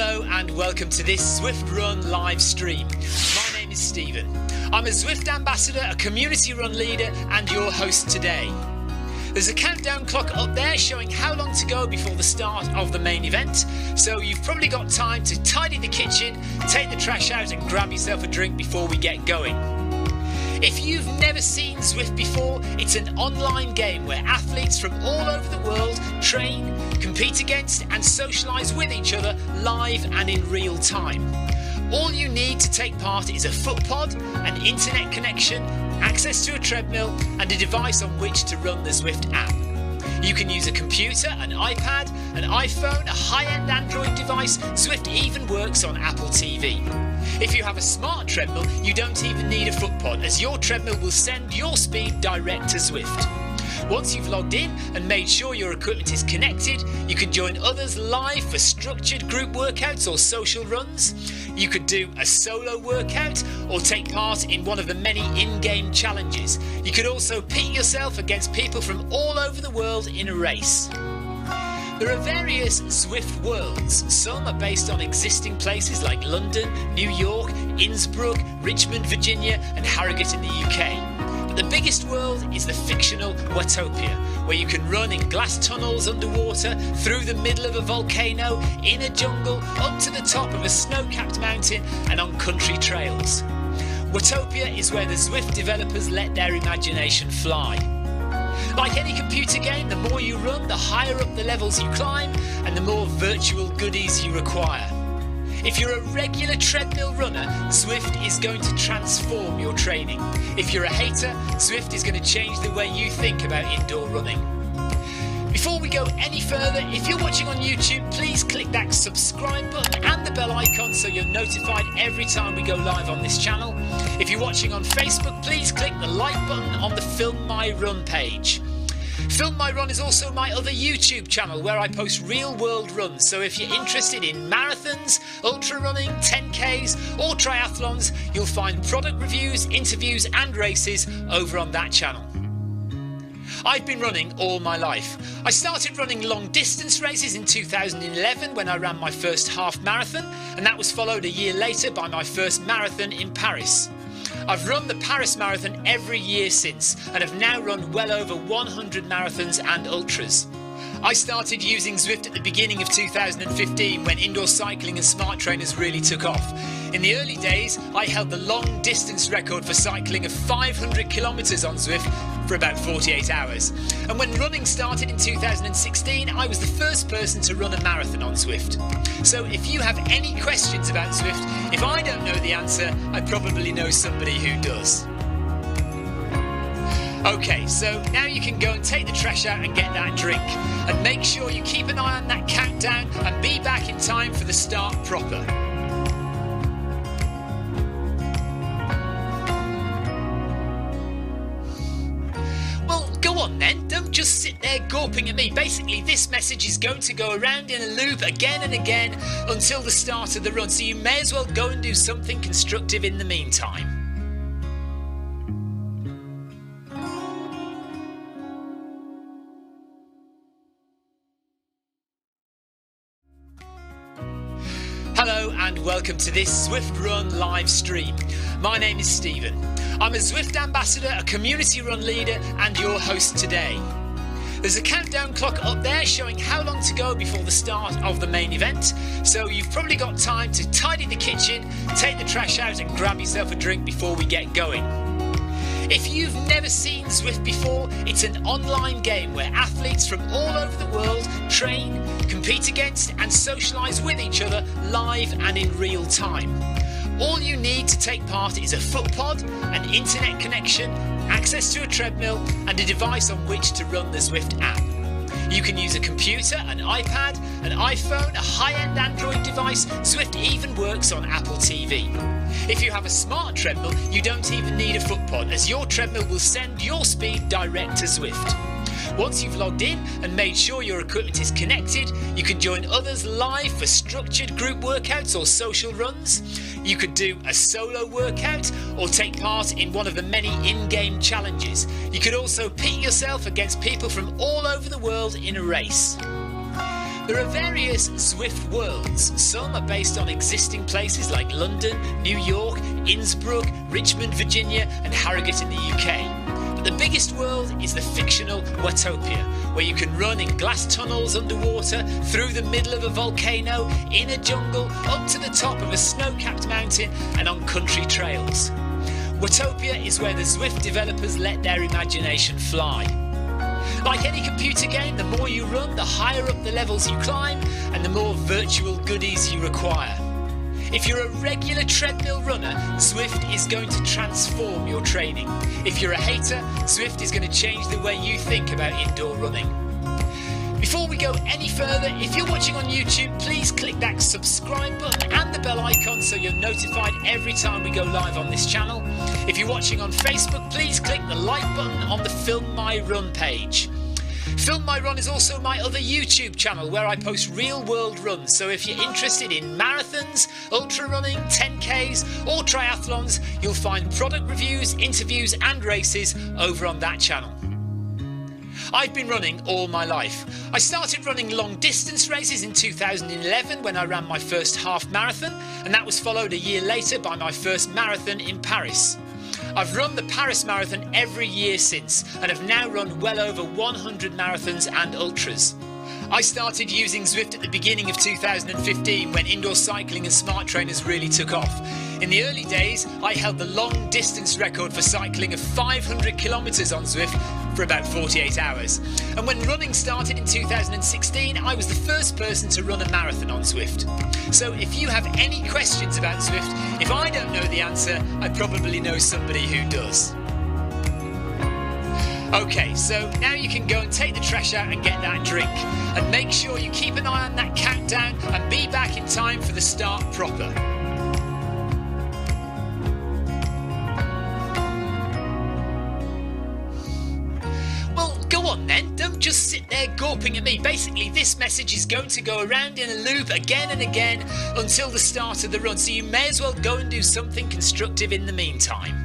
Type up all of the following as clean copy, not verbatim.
Hello and welcome to this Zwift Run live stream. My name is Stephen. I'm a Zwift ambassador, a community run leader and your host today. There's a countdown clock up there showing how long to go before the start of the main event, so you've probably got time to tidy the kitchen, take the trash out and grab yourself a drink before we get going. If you've never seen Zwift before, it's an online game where athletes from all over the world train, compete against and socialise with each other live and in real time. All you need to take part is a foot pod, an internet connection, access to a treadmill and a device on which to run the Zwift app. You can use a computer, an iPad, an iPhone, a high-end Android device. Zwift even works on Apple TV. If you have a smart treadmill, you don't even need a foot pod, as your treadmill will send your speed direct to Zwift. Once you've logged in and made sure your equipment is connected, you can join others live for structured group workouts or social runs. You could do a solo workout or take part in one of the many in-game challenges. You could also pit yourself against people from all over the world in a race. There are various Zwift worlds. Some are based on existing places like London, New York, Innsbruck, Richmond, Virginia and Harrogate in the UK. But the biggest world is the fictional Watopia, where you can run in glass tunnels underwater, through the middle of a volcano, in a jungle, up to the top of a snow-capped mountain and on country trails. Watopia is where the Zwift developers let their imagination fly. Like any computer game, the more you run, the higher up the levels you climb and the more virtual goodies you require. If you're a regular treadmill runner, Zwift is going to transform your training. If you're a hater, Zwift is going to change the way you think about indoor running. Before we go any further, if you're watching on YouTube, please click that subscribe button and the bell icon so you're notified every time we go live on this channel. If you're watching on Facebook, please click the like button on the Film My Run page. Film My Run is also my other YouTube channel where I post real world runs, so if you're interested in marathons, ultra running, 10Ks or triathlons, you'll find product reviews, interviews and races over on that channel. I've been running all my life. I started running long distance races in 2011 when I ran my first half marathon, and that was followed a year later by my first marathon in Paris. I've run the Paris Marathon every year since and have now run well over 100 marathons and ultras. I started using Zwift at the beginning of 2015 when indoor cycling and smart trainers really took off. In the early days, I held the long distance record for cycling of 500 kilometres on Zwift for about 48 hours. And when running started in 2016, I was the first person to run a marathon on Zwift. So if you have any questions about Zwift, if I don't know the answer, I probably know somebody who does. Okay, so now you can go and take the trash out and get that drink. And make sure you keep an eye on that countdown and be back in time for the start proper. Well, go on then, don't just sit there gawping at me. Basically, this message is going to go around in a loop again and again until the start of the run, so you may as well go and do something constructive in the meantime. Hello and welcome to this Zwift Run live stream. My name is Stephen. I'm a Zwift ambassador, a community run leader and your host today. There's a countdown clock up there showing how long to go before the start of the main event, so you've probably got time to tidy the kitchen, take the trash out and grab yourself a drink before we get going. If you've never seen Zwift before, it's an online game where athletes from all over the world train, compete against and socialise with each other live and in real time. All you need to take part is a foot pod, an internet connection, access to a treadmill and a device on which to run the Zwift app. You can use a computer, an iPad, an iPhone, a high-end Android device. Zwift even works on Apple TV. If you have a smart treadmill, you don't even need a foot pod, as your treadmill will send your speed direct to Zwift. Once you've logged in and made sure your equipment is connected, you can join others live for structured group workouts or social runs. You could do a solo workout or take part in one of the many in-game challenges. You could also pit yourself against people from all over the world in a race. There are various Zwift worlds. Some are based on existing places like London, New York, Innsbruck, Richmond, Virginia and Harrogate in the UK. But the biggest world is the fictional Watopia, where you can run in glass tunnels underwater, through the middle of a volcano, in a jungle, up to the top of a snow-capped mountain and on country trails. Watopia is where the Zwift developers let their imagination fly. Like any computer game, the more you run, the higher up the levels you climb and the more virtual goodies you require. If you're a regular treadmill runner, Zwift is going to transform your training. If you're a hater, Zwift is going to change the way you think about indoor running. Before we go any further, if you're watching on YouTube, please click that subscribe button and the bell icon so you're notified every time we go live on this channel. If you're watching on Facebook, please click the like button on the Film My Run page. Film My Run is also my other YouTube channel where I post real world runs, so if you're interested in marathons, ultra running, 10Ks or triathlons, you'll find product reviews, interviews and races over on that channel. I've been running all my life. I started running long distance races in 2011 when I ran my first half marathon, and that was followed a year later by my first marathon in Paris. I've run the Paris Marathon every year since and have now run well over 100 marathons and ultras. I started using Zwift at the beginning of 2015 when indoor cycling and smart trainers really took off. In the early days, I held the long distance record for cycling of 500 kilometres on Zwift for about 48 hours. And when running started in 2016, I was the first person to run a marathon on Zwift. So if you have any questions about Zwift, if I don't know the answer, I probably know somebody who does. Okay, so now you can go and take the trash out and get that drink. And make sure you keep an eye on that countdown and be back in time for the start proper. Well, go on then, don't just sit there gawping at me. Basically, this message is going to go around in a loop again and again until the start of the run, so you may as well go and do something constructive in the meantime.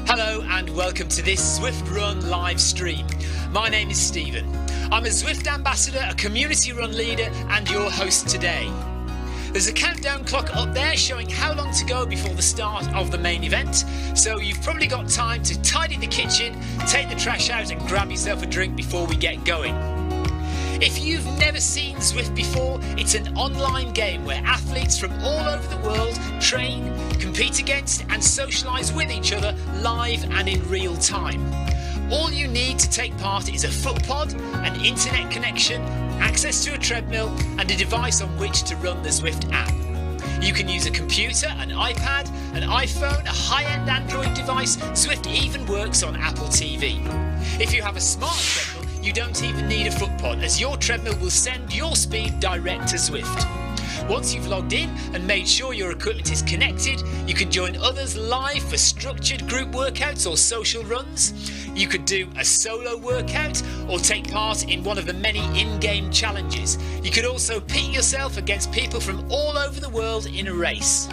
Hello and welcome to this Zwift Run live stream. My name is Stephen. I'm a Zwift ambassador, a community run leader and your host today. There's a countdown clock up there showing how long to go before the start of the main event, so you've probably got time to tidy the kitchen, take the trash out and grab yourself a drink before we get going. If you've never seen Zwift before, it's an online game where athletes from all over the world train, compete against and socialise with each other live and in real time. All you need to take part is a foot pod, an internet connection, access to a treadmill and a device on which to run the Zwift app. You can use a computer, an iPad, an iPhone, a high-end Android device. Zwift even works on Apple TV. If you have a smart treadmill, you don't even need a foot pod, as your treadmill will send your speed direct to Zwift. Once you've logged in and made sure your equipment is connected, you can join others live for structured group workouts or social runs. You could do a solo workout or take part in one of the many in-game challenges. You could also pit yourself against people from all over the world in a race.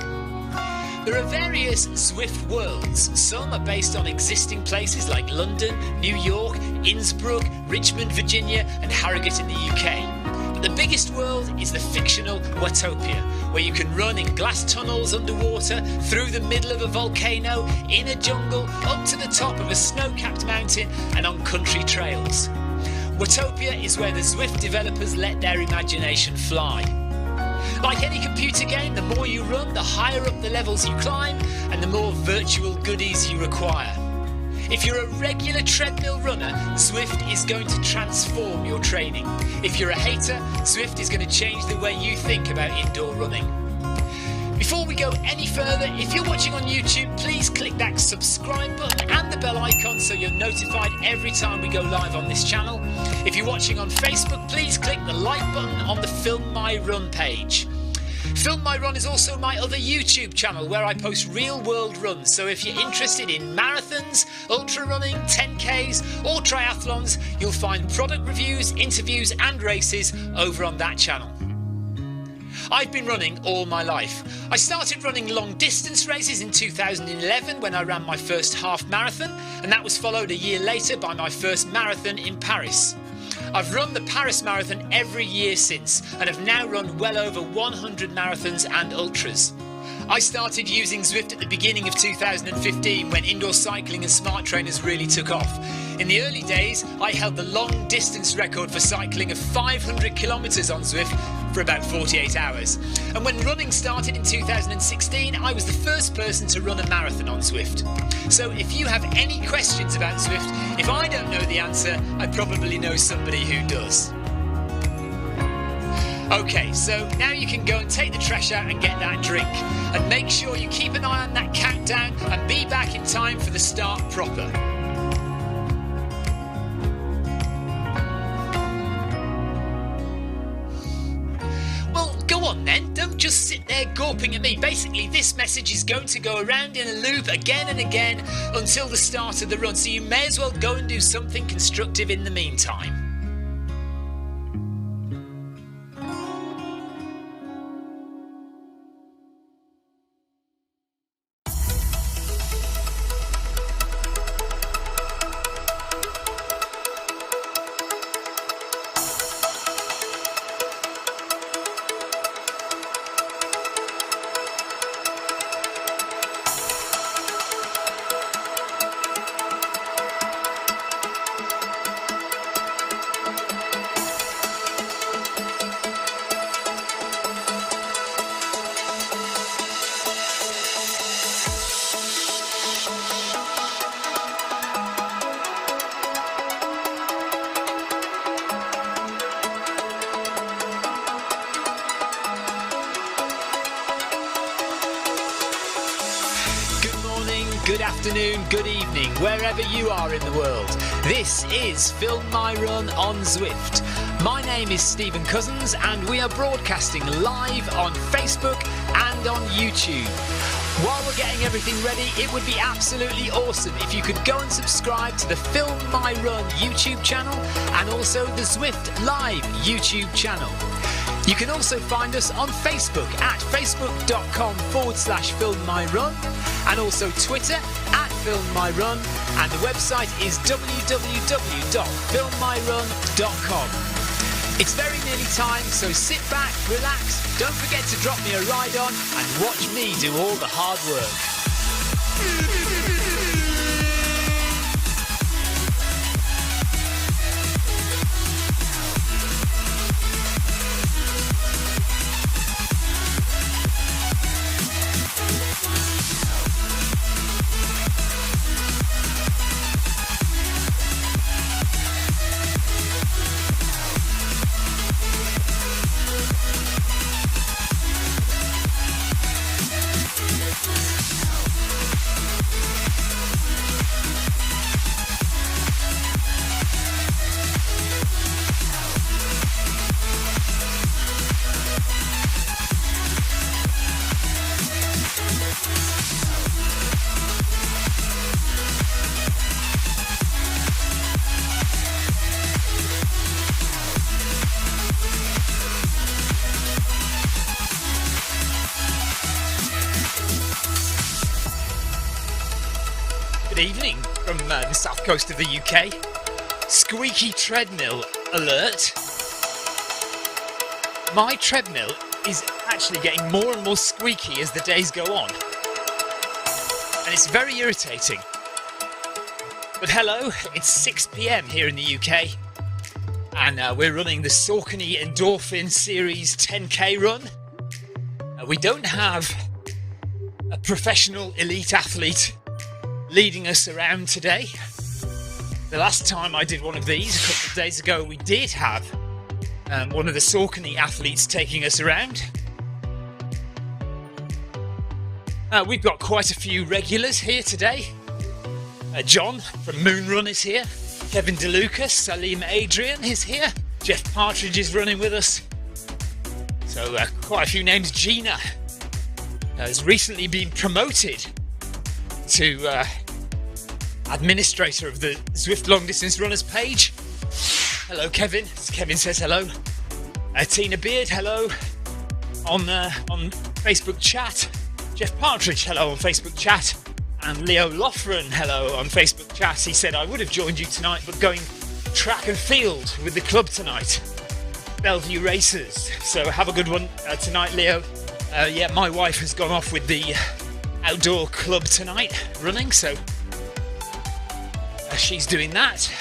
There are various Zwift worlds. Some are based on existing places like London, New York, Innsbruck, Richmond, Virginia and Harrogate in the UK. But the biggest world is the fictional Watopia, where you can run in glass tunnels underwater, through the middle of a volcano, in a jungle, up to the top of a snow-capped mountain and on country trails. Watopia is where the Zwift developers let their imagination fly. Like any computer game, the more you run, the higher up the levels you climb and the more virtual goodies you require. If you're a regular treadmill runner, Zwift is going to transform your training. If you're a hater, Zwift is going to change the way you think about indoor running. Before we go any further, if you're watching on YouTube, please click that subscribe button and the bell icon so you're notified every time we go live on this channel. If you're watching on Facebook, please click the like button on the Film My Run page. Film My Run is also my other YouTube channel where I post real world runs, so if you're interested in marathons, ultra running, 10Ks or triathlons, you'll find product reviews, interviews and races over on that channel. I've been running all my life. I started running long distance races in 2011 when I ran my first half marathon, and that was followed a year later by my first marathon in Paris. I've run the Paris Marathon every year since, and have now run well over 100 marathons and ultras. I started using Zwift at the beginning of 2015 when indoor cycling and smart trainers really took off. In the early days, I held the long distance record for cycling of 500 kilometres on Zwift for about 48 hours. And when running started in 2016, I was the first person to run a marathon on Zwift. So if you have any questions about Zwift, if I don't know the answer, I probably know somebody who does. Okay, so now you can go and take the trash out and get that drink. And make sure you keep an eye on that countdown and be back in time for the start proper. Well, go on then, don't just sit there gawping at me. Basically, this message is going to go around in a loop again and again until the start of the run, so you may as well go and do something constructive in the meantime. Good afternoon, good evening, wherever you are in the world. This is Film My Run on Zwift. My name is Stephen Cousins and we are broadcasting live on Facebook and on YouTube. While we're getting everything ready, it would be absolutely awesome if you could go and subscribe to the Film My Run YouTube channel and also the Zwift Live YouTube channel. You can also find us on Facebook at facebook.com/filmmyrun and also Twitter at filmmyrun, and the website is www.filmmyrun.com. It's very nearly time, so sit back, relax, don't forget to drop me a ride on and watch me do all the hard work. Good evening from the south coast of the UK. Squeaky treadmill alert. My treadmill is actually getting more and more squeaky as the days go on. And it's very irritating. But hello, it's 6 PM here in the UK. And we're running the Saucony Endorphin Series 10k run. We don't have a professional elite athlete leading us around today. The last time I did one of these, a couple of days ago, we did have one of the Saucony athletes taking us around. We've got quite a few regulars here today. John from Moonrun is here. Kevin DeLucas, Salim Adrian is here. Jeff Partridge is running with us. So quite a few names. Gina has recently been promoted to administrator of the Zwift Long Distance Runners page. Hello, Kevin. Kevin says hello. Tina Beard, hello. on Facebook chat. Jeff Partridge, hello on Facebook chat. And Leo Loughran, hello on Facebook chat. He said, I would have joined you tonight, but going track and field with the club tonight. Bellevue Racers. So have a good one tonight, Leo. Yeah, my wife has gone off with the outdoor club tonight, running, so she's doing that.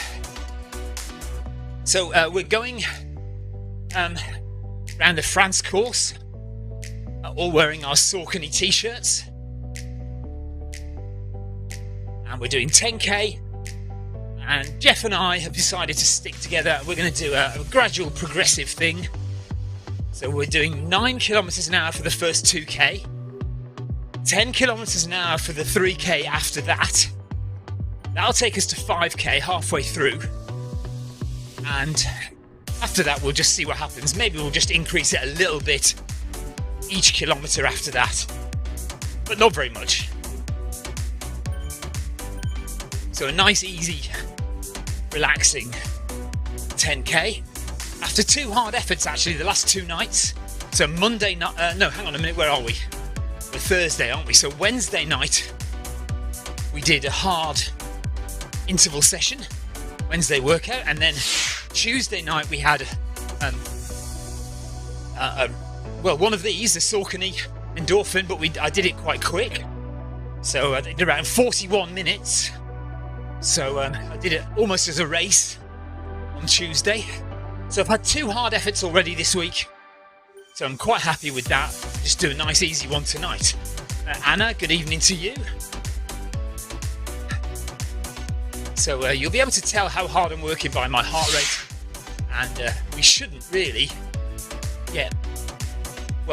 So we're going around the France course, all wearing our Saucony t-shirts. And we're doing 10k, and Jeff and I have decided to stick together. We're going to do a gradual progressive thing. So we're doing 9 kilometers an hour for the first 2k, 10 kilometers an hour for the 3k after that. That'll take us to 5k halfway through, and after that we'll just see what happens. Maybe we'll just increase it a little bit each kilometer after that, but not very much. So a nice, easy, relaxing 10k. After 2 hard efforts, actually, the last 2 nights. So Monday night, no, hang on a minute, where are we? We're Thursday, aren't we? So Wednesday night, we did a hard interval session, Wednesday workout, and then Tuesday night we had, one of these, the Saucony Endorphin, but I did it quite quick. So I did around 41 minutes. So I did it almost as a race on Tuesday. So I've had 2 hard efforts already this week. So I'm quite happy with that. Just do a nice easy one tonight. Anna, good evening to you. So you'll be able to tell how hard I'm working by my heart rate. And we shouldn't really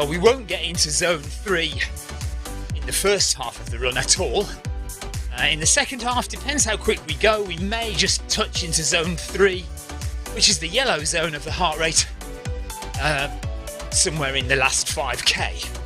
we won't get into zone 3 in the first half of the run at all. In the second half, depends how quick we go, we may just touch into zone 3, which is the yellow zone of the heart rate, somewhere in the last 5k.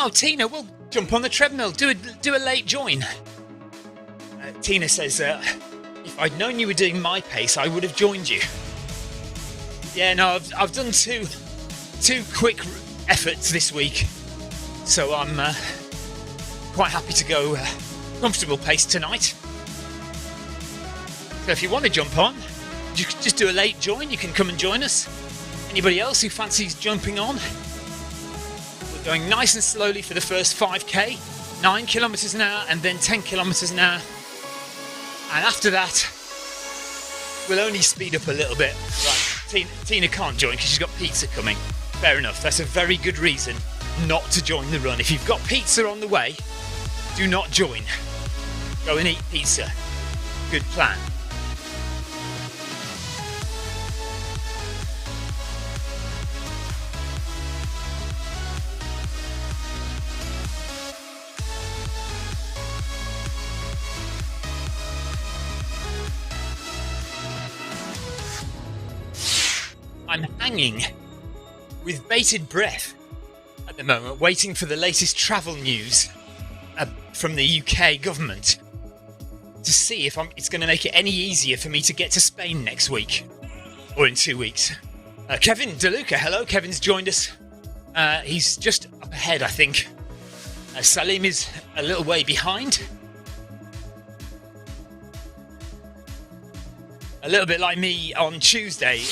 Oh, Tina, we'll jump on the treadmill. Do a late join. Tina says, if I'd known you were doing my pace, I would have joined you. Yeah, no, I've done two quick efforts this week, so I'm quite happy to go comfortable pace tonight. So if you want to jump on, you can just do a late join. You can come and join us. Anybody else who fancies jumping on? Going nice and slowly for the first 5k, 9 kilometers an hour, and then 10 kilometers an hour. And after that, we'll only speed up a little bit. Right, Tina can't join because she's got pizza coming. Fair enough, that's a very good reason not to join the run. If you've got pizza on the way, do not join. Go and eat pizza. Good plan. I'm hanging with bated breath at the moment, waiting for the latest travel news from the UK government to see if it's going to make it any easier for me to get to Spain next week or in 2 weeks. Kevin DeLuca, hello. Kevin's joined us. He's just up ahead, I think. Salim is a little way behind. A little bit like me on Tuesday,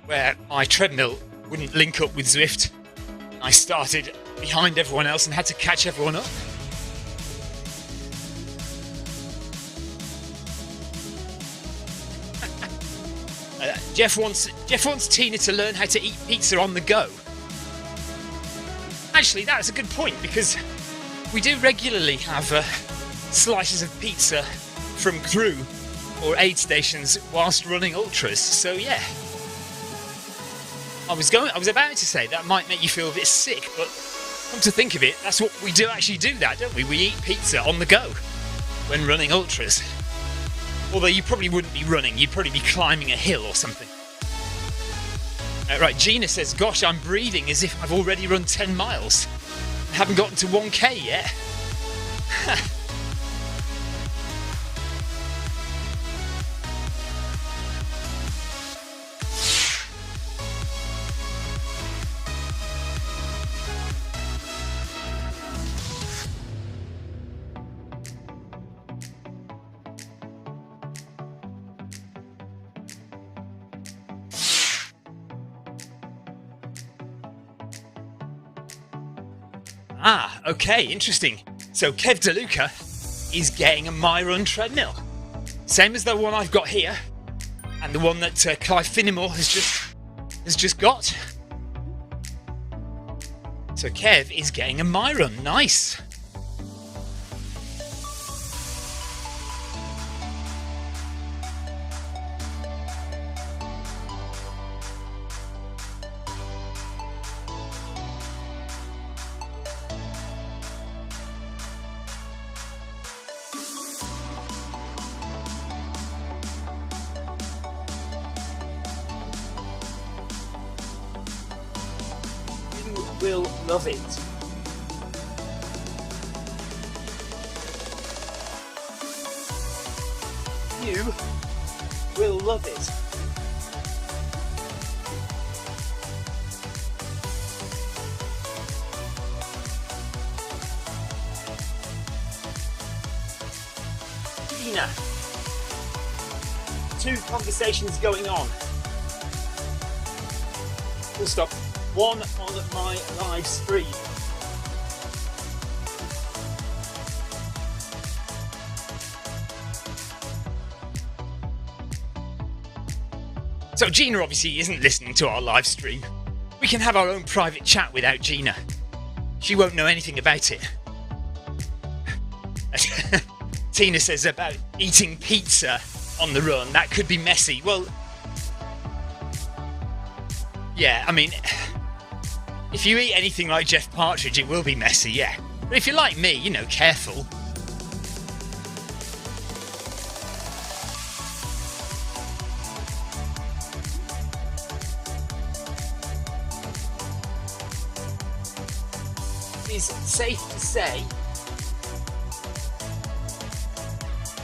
where my treadmill wouldn't link up with Zwift. I started behind everyone else and had to catch everyone up. Jeff wants Tina to learn how to eat pizza on the go. Actually, that's a good point, because we do regularly have slices of pizza from crew or aid stations whilst running ultras. So yeah, I was about to say that might make you feel a bit sick, but Come to think of it, that's what we do actually do that, don't we? We eat pizza on the go when running ultras. Although you probably wouldn't be running, you'd probably be climbing a hill or something. Right, Gina says, gosh, I'm breathing as if I've already run 10 miles. I haven't gotten to 1k yet. Ah, okay, interesting. So Kev DeLuca is getting a MyRun treadmill. Same as the one I've got here, and the one that Clive Finnemore has just got. So Kev is getting a MyRun, nice. Will love it. You will love it. Tina. 2 conversations going on. Full stop. One on my live stream. So Gina obviously isn't listening to our live stream. We can have our own private chat without Gina. She won't know anything about it. Tina says about eating pizza on the run. That could be messy. Well, yeah, I mean, if you eat anything like Jeff Partridge, it will be messy, yeah. But if you're like me, you know, careful. It's safe to say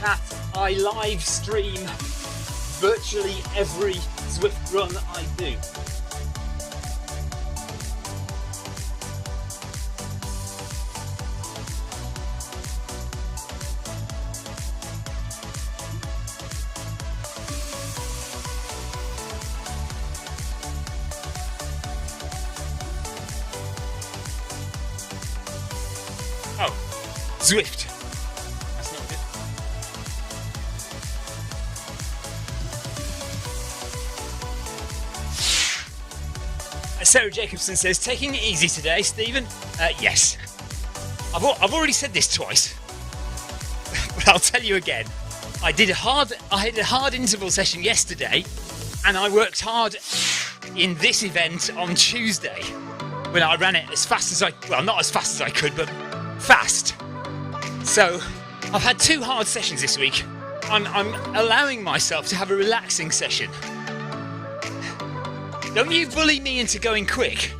that I live stream virtually every Zwift run I do. Oh, Zwift. That's not good. Sarah Jacobson says, taking it easy today, Stephen? Yes. I've already said this twice, but I'll tell you again. I had a hard interval session yesterday, and I worked hard in this event on Tuesday when I ran it as fast as well, not as fast as I could, but fast. So I've had 2 hard sessions this week. I'm allowing myself to have a relaxing session. Don't you bully me into going quick.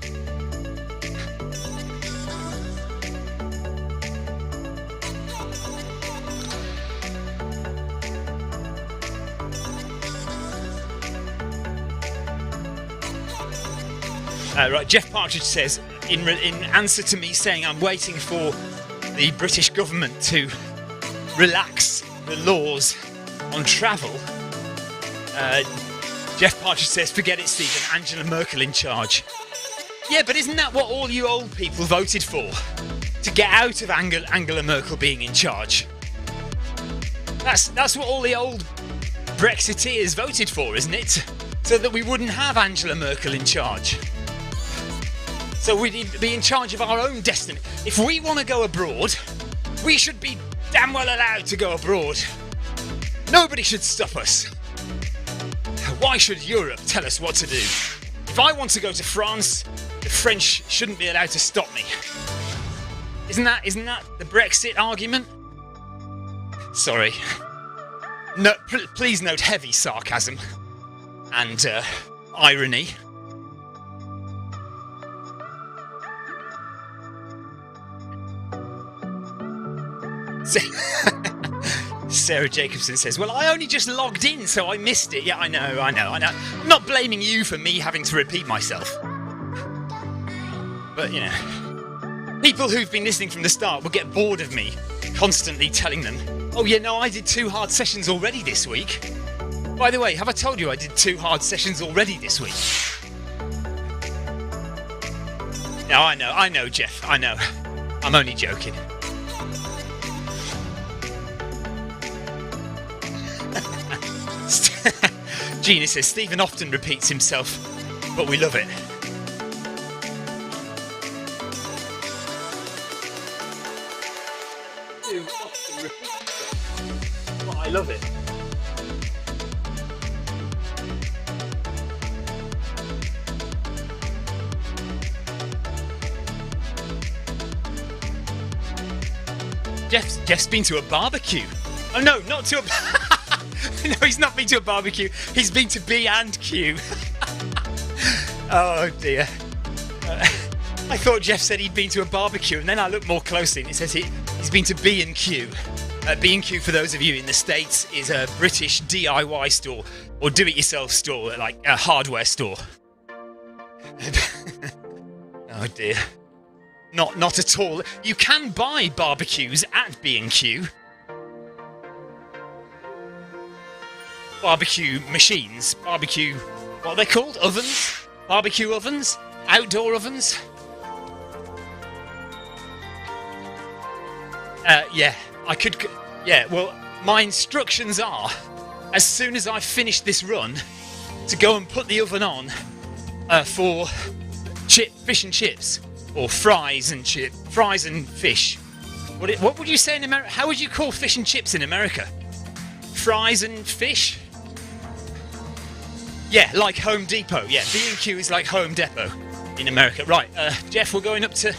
Right, Jeff Partridge says, in answer to me saying I'm waiting for the British government to relax the laws on travel, Jeff Partridge says, forget it, Stephen, Angela Merkel in charge. Yeah, but isn't that what all you old people voted for? To get out of Angela Merkel being in charge? That's what all the old Brexiteers voted for, isn't it? So that we wouldn't have Angela Merkel in charge. So we'd be in charge of our own destiny. If we want to go abroad, we should be damn well allowed to go abroad. Nobody should stop us. Why should Europe tell us what to do? If I want to go to France, the French shouldn't be allowed to stop me. Isn't that the Brexit argument? Sorry. No, please note heavy sarcasm and irony. Sarah Jacobson says, well, I only just logged in, so I missed it. Yeah, I know. I'm not blaming you for me having to repeat myself. But, you know, people who've been listening from the start will get bored of me constantly telling them, oh, yeah, no, I did 2 hard sessions already this week. By the way, have I told you I did 2 hard sessions already this week? No, I know, Jeff, I know. I'm only joking. Gina says, Stephen often repeats himself, but we love it. Often repeats himself, but I love it. Jeff's been to a barbecue. Oh no, not to a... No, he's not been to a barbecue. He's been to B and Q. Oh dear. I thought Jeff said he'd been to a barbecue, and then I looked more closely and it says he's been to B and Q. B and Q, for those of you in the States, is a British DIY store or do-it-yourself store, like a hardware store. Oh dear. Not at all. You can buy barbecues at B and Q. Barbecue machines, what are they called? Ovens? Barbecue ovens? Outdoor ovens? Well, my instructions are, as soon as I finish this run, to go and put the oven on for fish and chips, or fries and fish. What would you say in America? How would you call fish and chips in America? Fries and fish? Yeah, like Home Depot. Yeah, B&Q is like Home Depot in America. Right, Jeff, we're going up to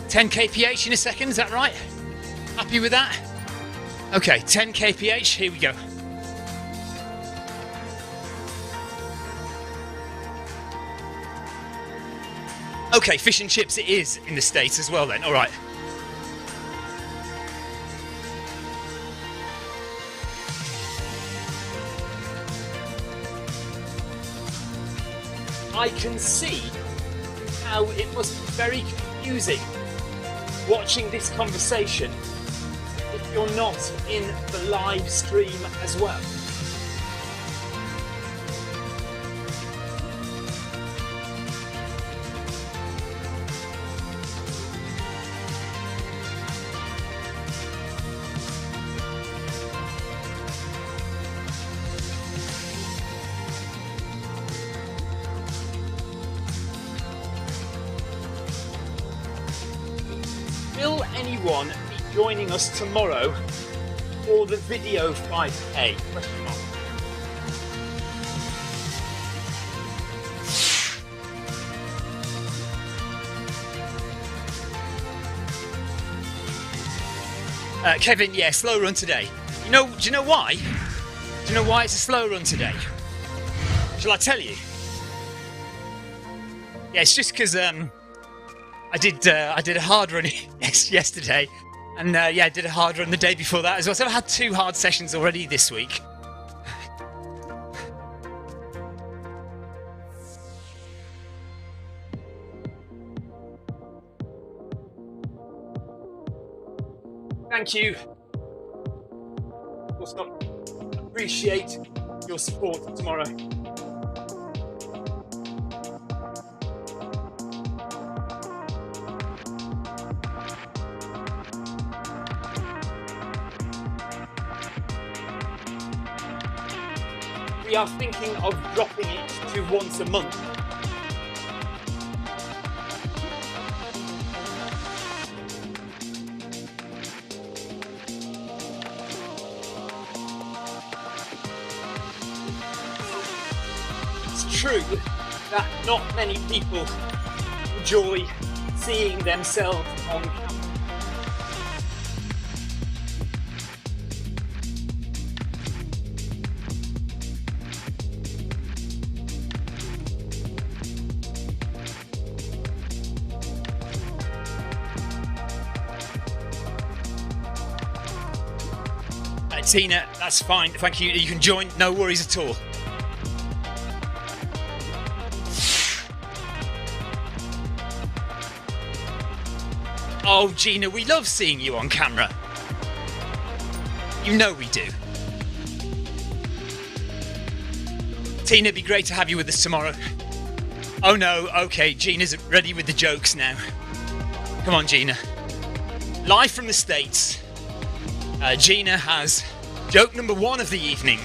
10 kph in a second, is that right? Happy with that? Okay, 10 kph, here we go. Okay, fish and chips it is in the States as well then, alright. I can see how it must be very confusing watching this conversation if you're not in the live stream as well. Will anyone be joining us tomorrow for the video 5K? Question mark. Kevin, yeah, slow run today. Do you know why? Do you know why it's a slow run today? Shall I tell you? Yeah, it's just because I did a hard run yesterday, and I did a hard run the day before that as well. So I've had 2 hard sessions already this week. Thank you. We'll stop. Appreciate your support tomorrow. We are thinking of dropping it to once a month. It's true that not many people enjoy seeing themselves on camera. Tina, that's fine. Thank you. You can join. No worries at all. Oh, Gina, we love seeing you on camera. You know we do. Tina, it'd be great to have you with us tomorrow. Oh no, okay, Gina's ready with the jokes now. Come on, Gina. Live from the States, Gina has joke number 1 of the evening.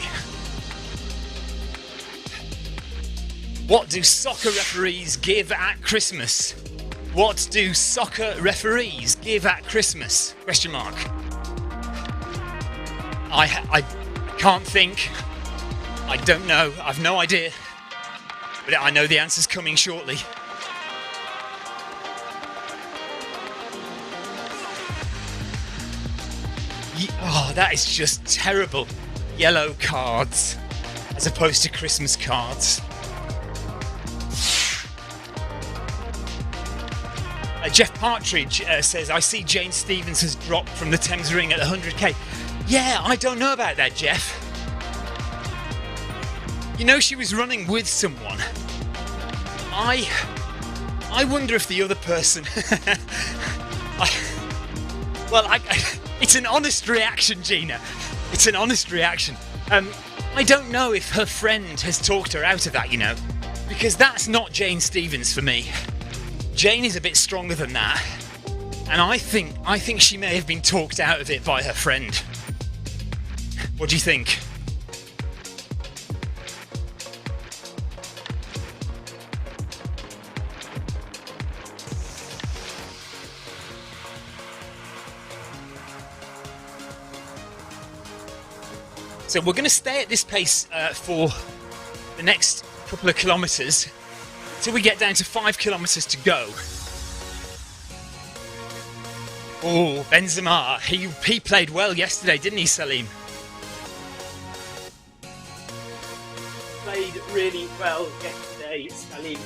What do soccer referees give at Christmas? What do soccer referees give at Christmas? Question mark. I can't think. I don't know. I've no idea. But I know the answer's coming shortly. Oh, that is just terrible. Yellow cards as opposed to Christmas cards. Jeff Partridge says, I see Jane Stevens has dropped from the Thames Ring at 100k. Yeah, I don't know about that, Jeff. You know, she was running with someone. I wonder if the other person... it's an honest reaction, Gina. It's an honest reaction. I don't know if her friend has talked her out of that, you know, because that's not Jane Stevens for me. Jane is a bit stronger than that, and I think she may have been talked out of it by her friend. What do you think? So we're going to stay at this pace for the next couple of kilometres till we get down to 5 kilometres to go. Oh, Benzema, he played well yesterday, didn't he, Salim? Played really well yesterday, Salim.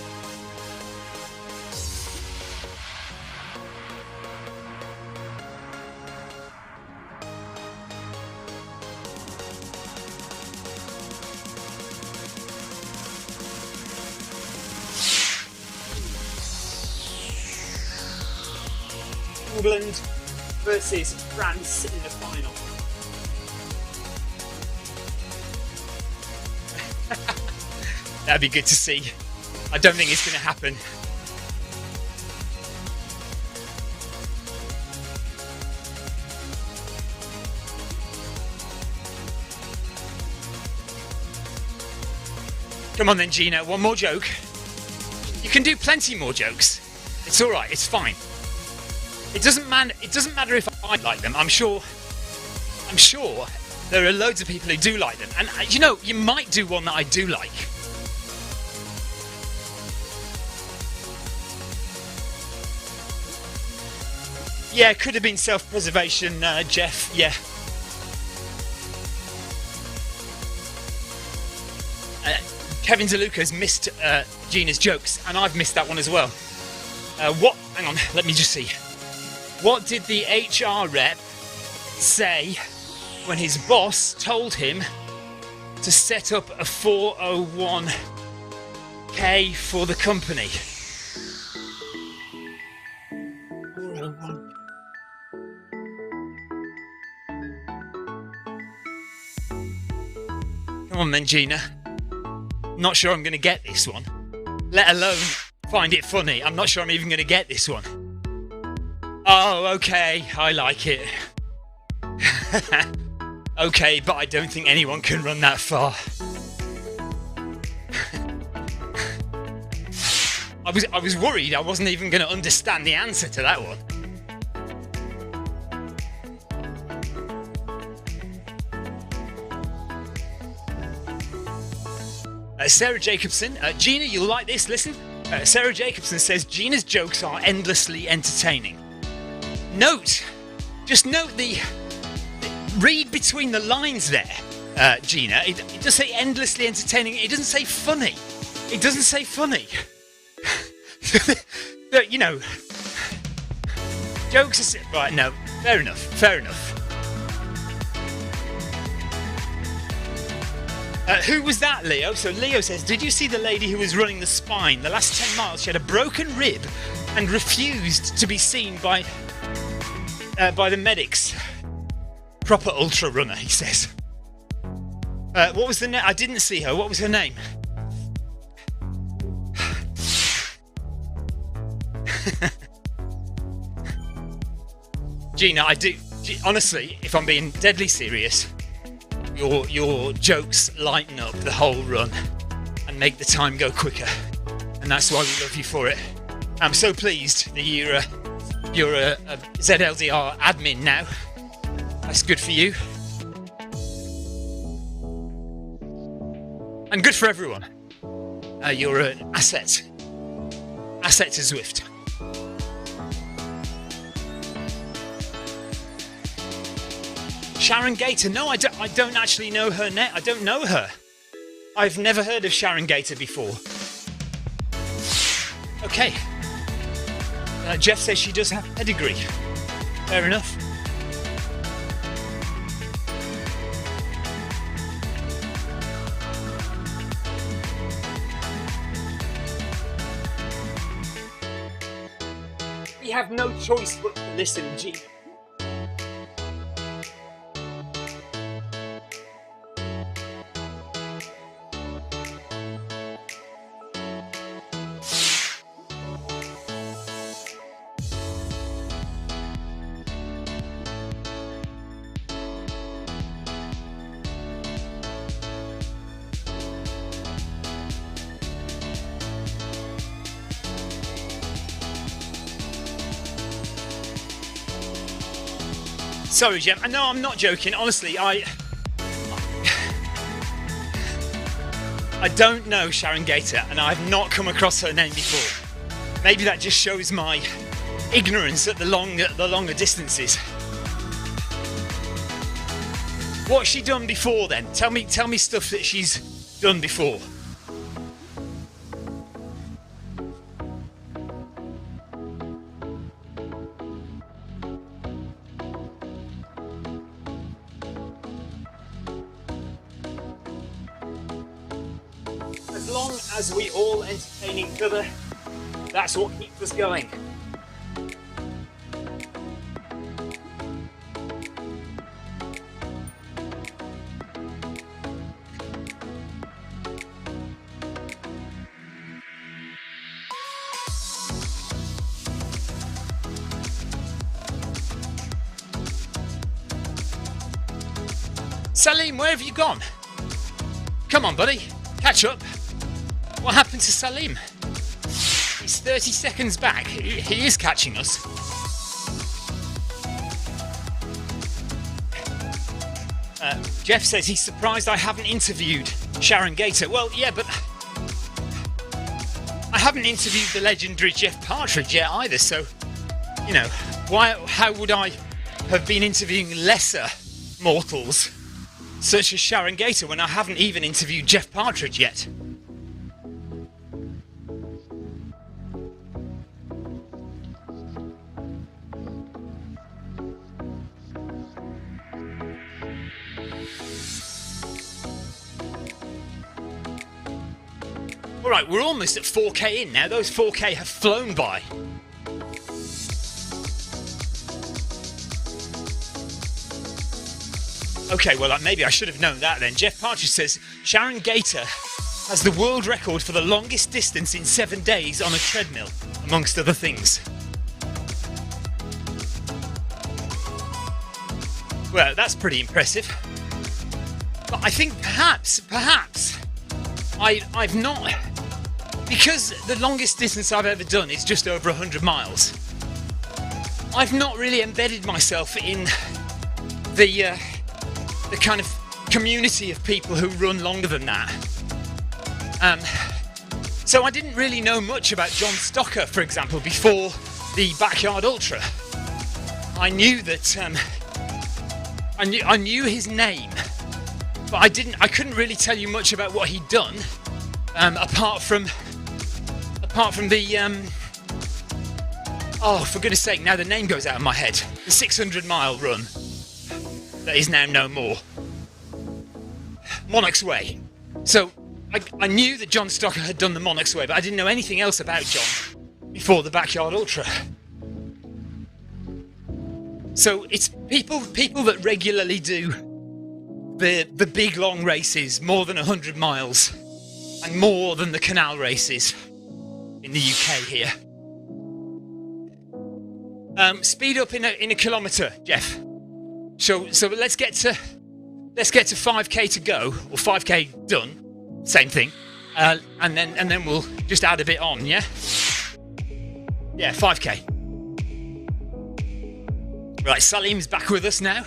England versus France in the final. That'd be good to see. I don't think it's going to happen. Come on then, Gina, one more joke. You can do plenty more jokes. It's all right, it's fine. It doesn't matter if I like them. I'm sure there are loads of people who do like them. And you know, you might do one that I do like. Yeah, could have been self-preservation, Jeff, yeah. Kevin DeLuca's missed Gina's jokes, and I've missed that one as well. Hang on, let me just see. What did the HR rep say when his boss told him to set up a 401k for the company? 401. Come on then, Gina. Not sure I'm going to get this one. Let alone find it funny. I'm not sure I'm even going to get this one. Oh, okay, I like it. Okay, but I don't think anyone can run that far. I was worried I wasn't even going to understand the answer to that one. Sarah Jacobson, Gina, you'll like this, listen. Sarah Jacobson says, Gina's jokes are endlessly entertaining. Just note read between the lines there, Gina. It does say endlessly entertaining. It doesn't say funny. It doesn't say funny. You know, jokes are... Right, no, fair enough. Who was that, Leo? So Leo says, did you see the lady who was running the spine? The last 10 miles, she had a broken rib and refused to be seen by the medics. Proper ultra runner, he says. What was the name? I didn't see her. What was her name? Gina, honestly, if I'm being deadly serious, your jokes lighten up the whole run and make the time go quicker, and that's why we love you for it. I'm so pleased that you're a ZLDR admin now. That's good for you, and good for everyone. You're an asset to Zwift. Sharon Gator. No, I don't actually know her net. I don't know her. I've never heard of Sharon Gator before. Okay. Jeff says she does have pedigree. Fair enough. We have no choice but to listen, Gina. Sorry, Jem. No, I'm not joking. Honestly, I don't know Sharon Gator, and I've not come across her name before. Maybe that just shows my ignorance at the longer distances. What's she done before then? Tell me stuff that she's done before. As long as we all entertain each other, that's what keeps us going. Salim, where have you gone? Come on, buddy, catch up. What happened to Salim? He's 30 seconds back. He is catching us. Jeff says he's surprised I haven't interviewed Sharon Gator. Well, yeah, but I haven't interviewed the legendary Jeff Partridge yet either, so, you know, how would I have been interviewing lesser mortals such as Sharon Gator when I haven't even interviewed Jeff Partridge yet? Alright, we're almost at 4k in now. Those 4k have flown by. Okay, well, maybe I should have known that then. Jeff Partridge says Sharon Gator has the world record for the longest distance in 7 days on a treadmill, amongst other things. Well, that's pretty impressive. But I think perhaps, I've not... Because the longest distance I've ever done is just over 100 miles, I've not really embedded myself in the kind of community of people who run longer than that. So I didn't really know much about John Stocker, for example, before the Backyard Ultra. I knew that I knew his name, but I couldn't really tell you much about what he'd done, apart from the oh, for goodness sake, now the name goes out of my head. The 600-mile run that is now no more. Monarch's Way. So I knew that John Stocker had done the Monarch's Way, but I didn't know anything else about John before the Backyard Ultra. So it's people that regularly do the big long races, more than 100 miles, and more than the canal races in the UK here. Speed up in a kilometre, Jeff. So let's get to 5k to go, or 5k done, same thing, and then we'll just add a bit on, yeah. Yeah, 5k. Right, Salim's back with us now.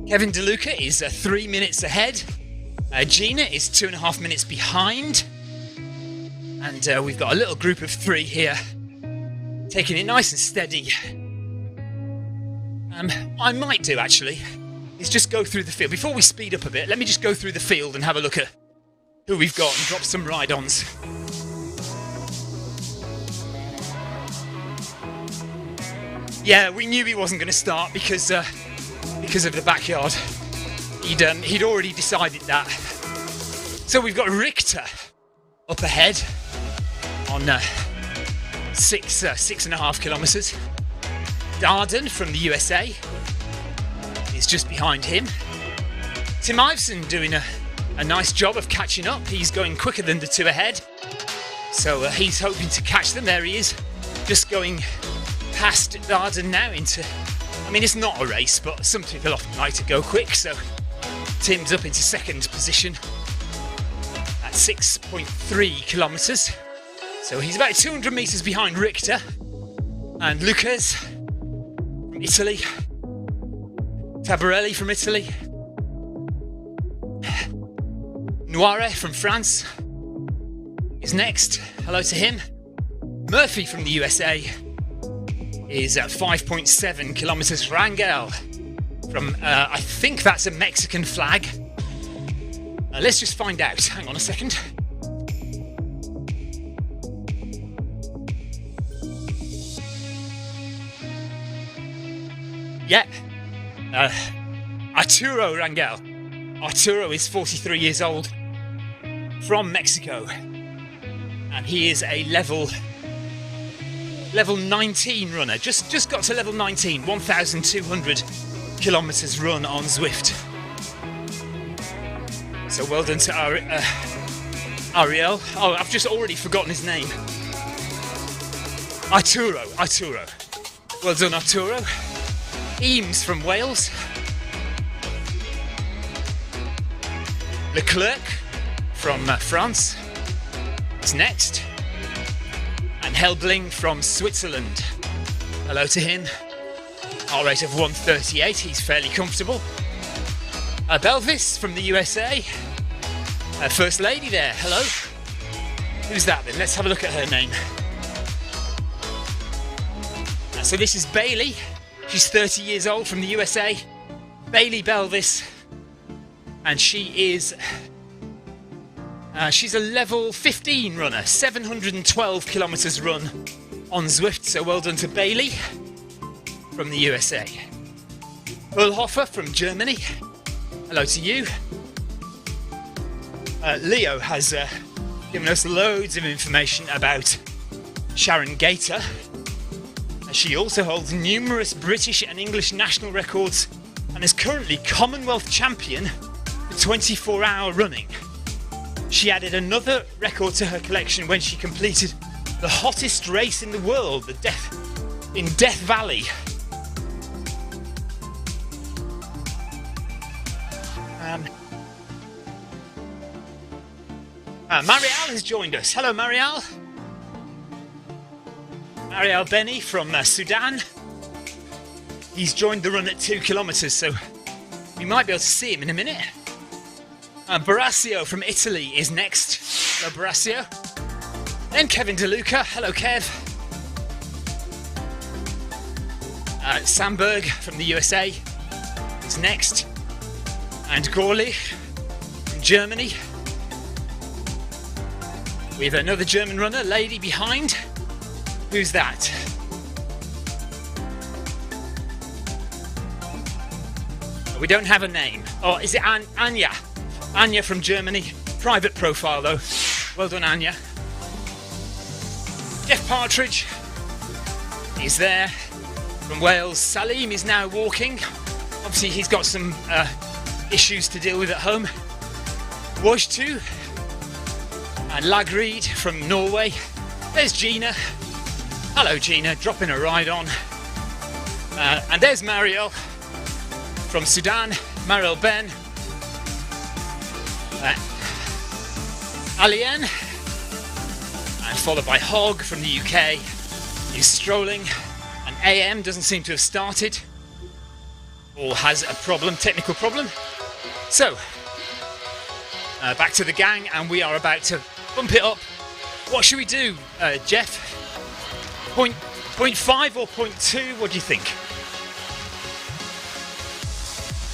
Kevin DeLuca is 3 minutes ahead. Gina is 2.5 minutes behind. And we've got a little group of 3 here, taking it nice and steady. I might do, actually, is just go through the field. Before we speed up a bit, let me just go through the field and have a look at who we've got and drop some ride-ons. Yeah, we knew he wasn't going to start because of the backyard. He'd already decided that. So we've got Richter up ahead on 6.5 kilometres. Darden from the USA is just behind him. Tim Iveson doing a nice job of catching up. He's going quicker than the 2 ahead. So he's hoping to catch them. There he is, just going past Darden now into... I mean, it's not a race, but some people often like to go quick, so Tim's up into 2nd position at 6.3 kilometres. So he's about 200 metres behind Richter. And Lucas from Italy. Tabarelli from Italy. Noire from France is next. Hello to him. Murphy from the USA is at 5.7 kilometres. Rangel from, I think that's a Mexican flag. Let's just find out. Hang on a second. Yeah. Arturo Rangel. Arturo is 43 years old, from Mexico. And he is a level 19 runner. Just got to level 19. 1,200 kilometres run on Zwift. So well done to Ariel. Oh, I've just already forgotten his name. Arturo. Well done, Arturo. Eames from Wales. Leclerc from France is next. And Helbling from Switzerland. Hello to him. Heart rate of 138, he's fairly comfortable. Belvis from the USA. First lady there, hello. Who's that then? Let's have a look at her name. So this is Bailey. She's 30 years old from the USA. Bailey Belvis. And she is... she's a level 15 runner. 712 kilometres run on Zwift. So well done to Bailey from the USA. Perlhofer from Germany. Hello to you. Leo has given us loads of information about Sharon Gator. She also holds numerous British and English national records and is currently Commonwealth champion for 24-hour running. She added another record to her collection when she completed the hottest race in the world, in Death Valley. Marielle has joined us. Hello, Marielle. Marielle Benny from Sudan. He's joined the run at 2 kilometres, so we might be able to see him in a minute. Barasio from Italy is next. Hello, Barasio. Then Kevin DeLuca. Hello, Kev. Sandberg from the USA is next. And Gorley from Germany. We have another German runner, lady behind. Who's that? We don't have a name. Oh, is it Anya? Anya from Germany. Private profile though. Well done, Anya. Jeff Partridge is there from Wales. Salim is now walking. Obviously he's got some issues to deal with at home. Wojtu and Lagreed from Norway. There's Gina. Hello Gina, dropping a ride on. And there's Mariel from Sudan. Mariel Ben. Alien. And followed by Hogg from the UK. He's strolling. And AM doesn't seem to have started. Or has a problem, technical problem. So, back to the gang, and we are about to bump it up. What should we do, Jeff? 0.5 or 0.2? What do you think?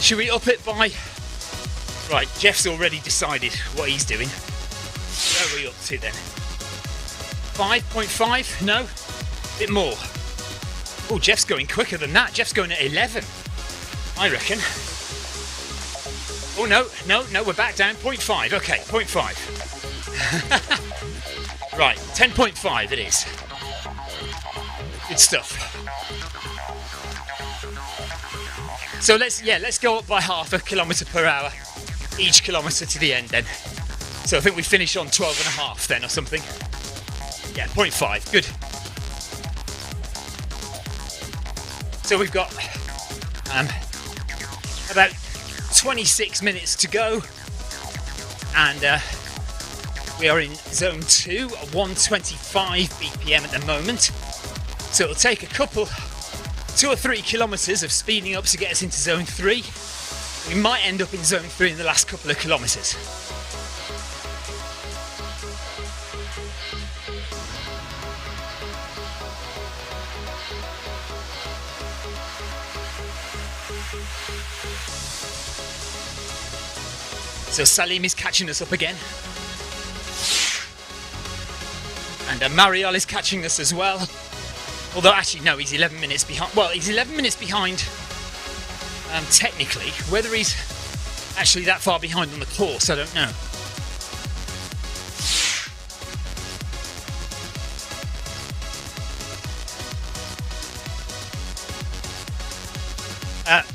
Should we up it by... Right, Jeff's already decided what he's doing. Where are we up to then? 5.5? No? A bit more. Oh, Jeff's going quicker than that. Jeff's going at 11, I reckon. Oh, no, we're back down. 0.5. Okay, 0.5. Right, 10.5 it is. Good stuff. So let's go up by half a kilometre per hour each kilometre to the end then. So I think we finish on 12.5 then or something. Yeah, 0.5. Good. So we've got about 26 minutes to go, and we are in zone 2 at 125 BPM at the moment. So it'll take a couple, 2 or 3 kilometres of speeding up to get us into zone 3. We might end up in zone 3 in the last couple of kilometres. So Salim is catching us up again. And Mariel is catching us as well. Although actually no, he's 11 minutes behind. Well, he's 11 minutes behind technically. Whether he's actually that far behind on the course, I don't know.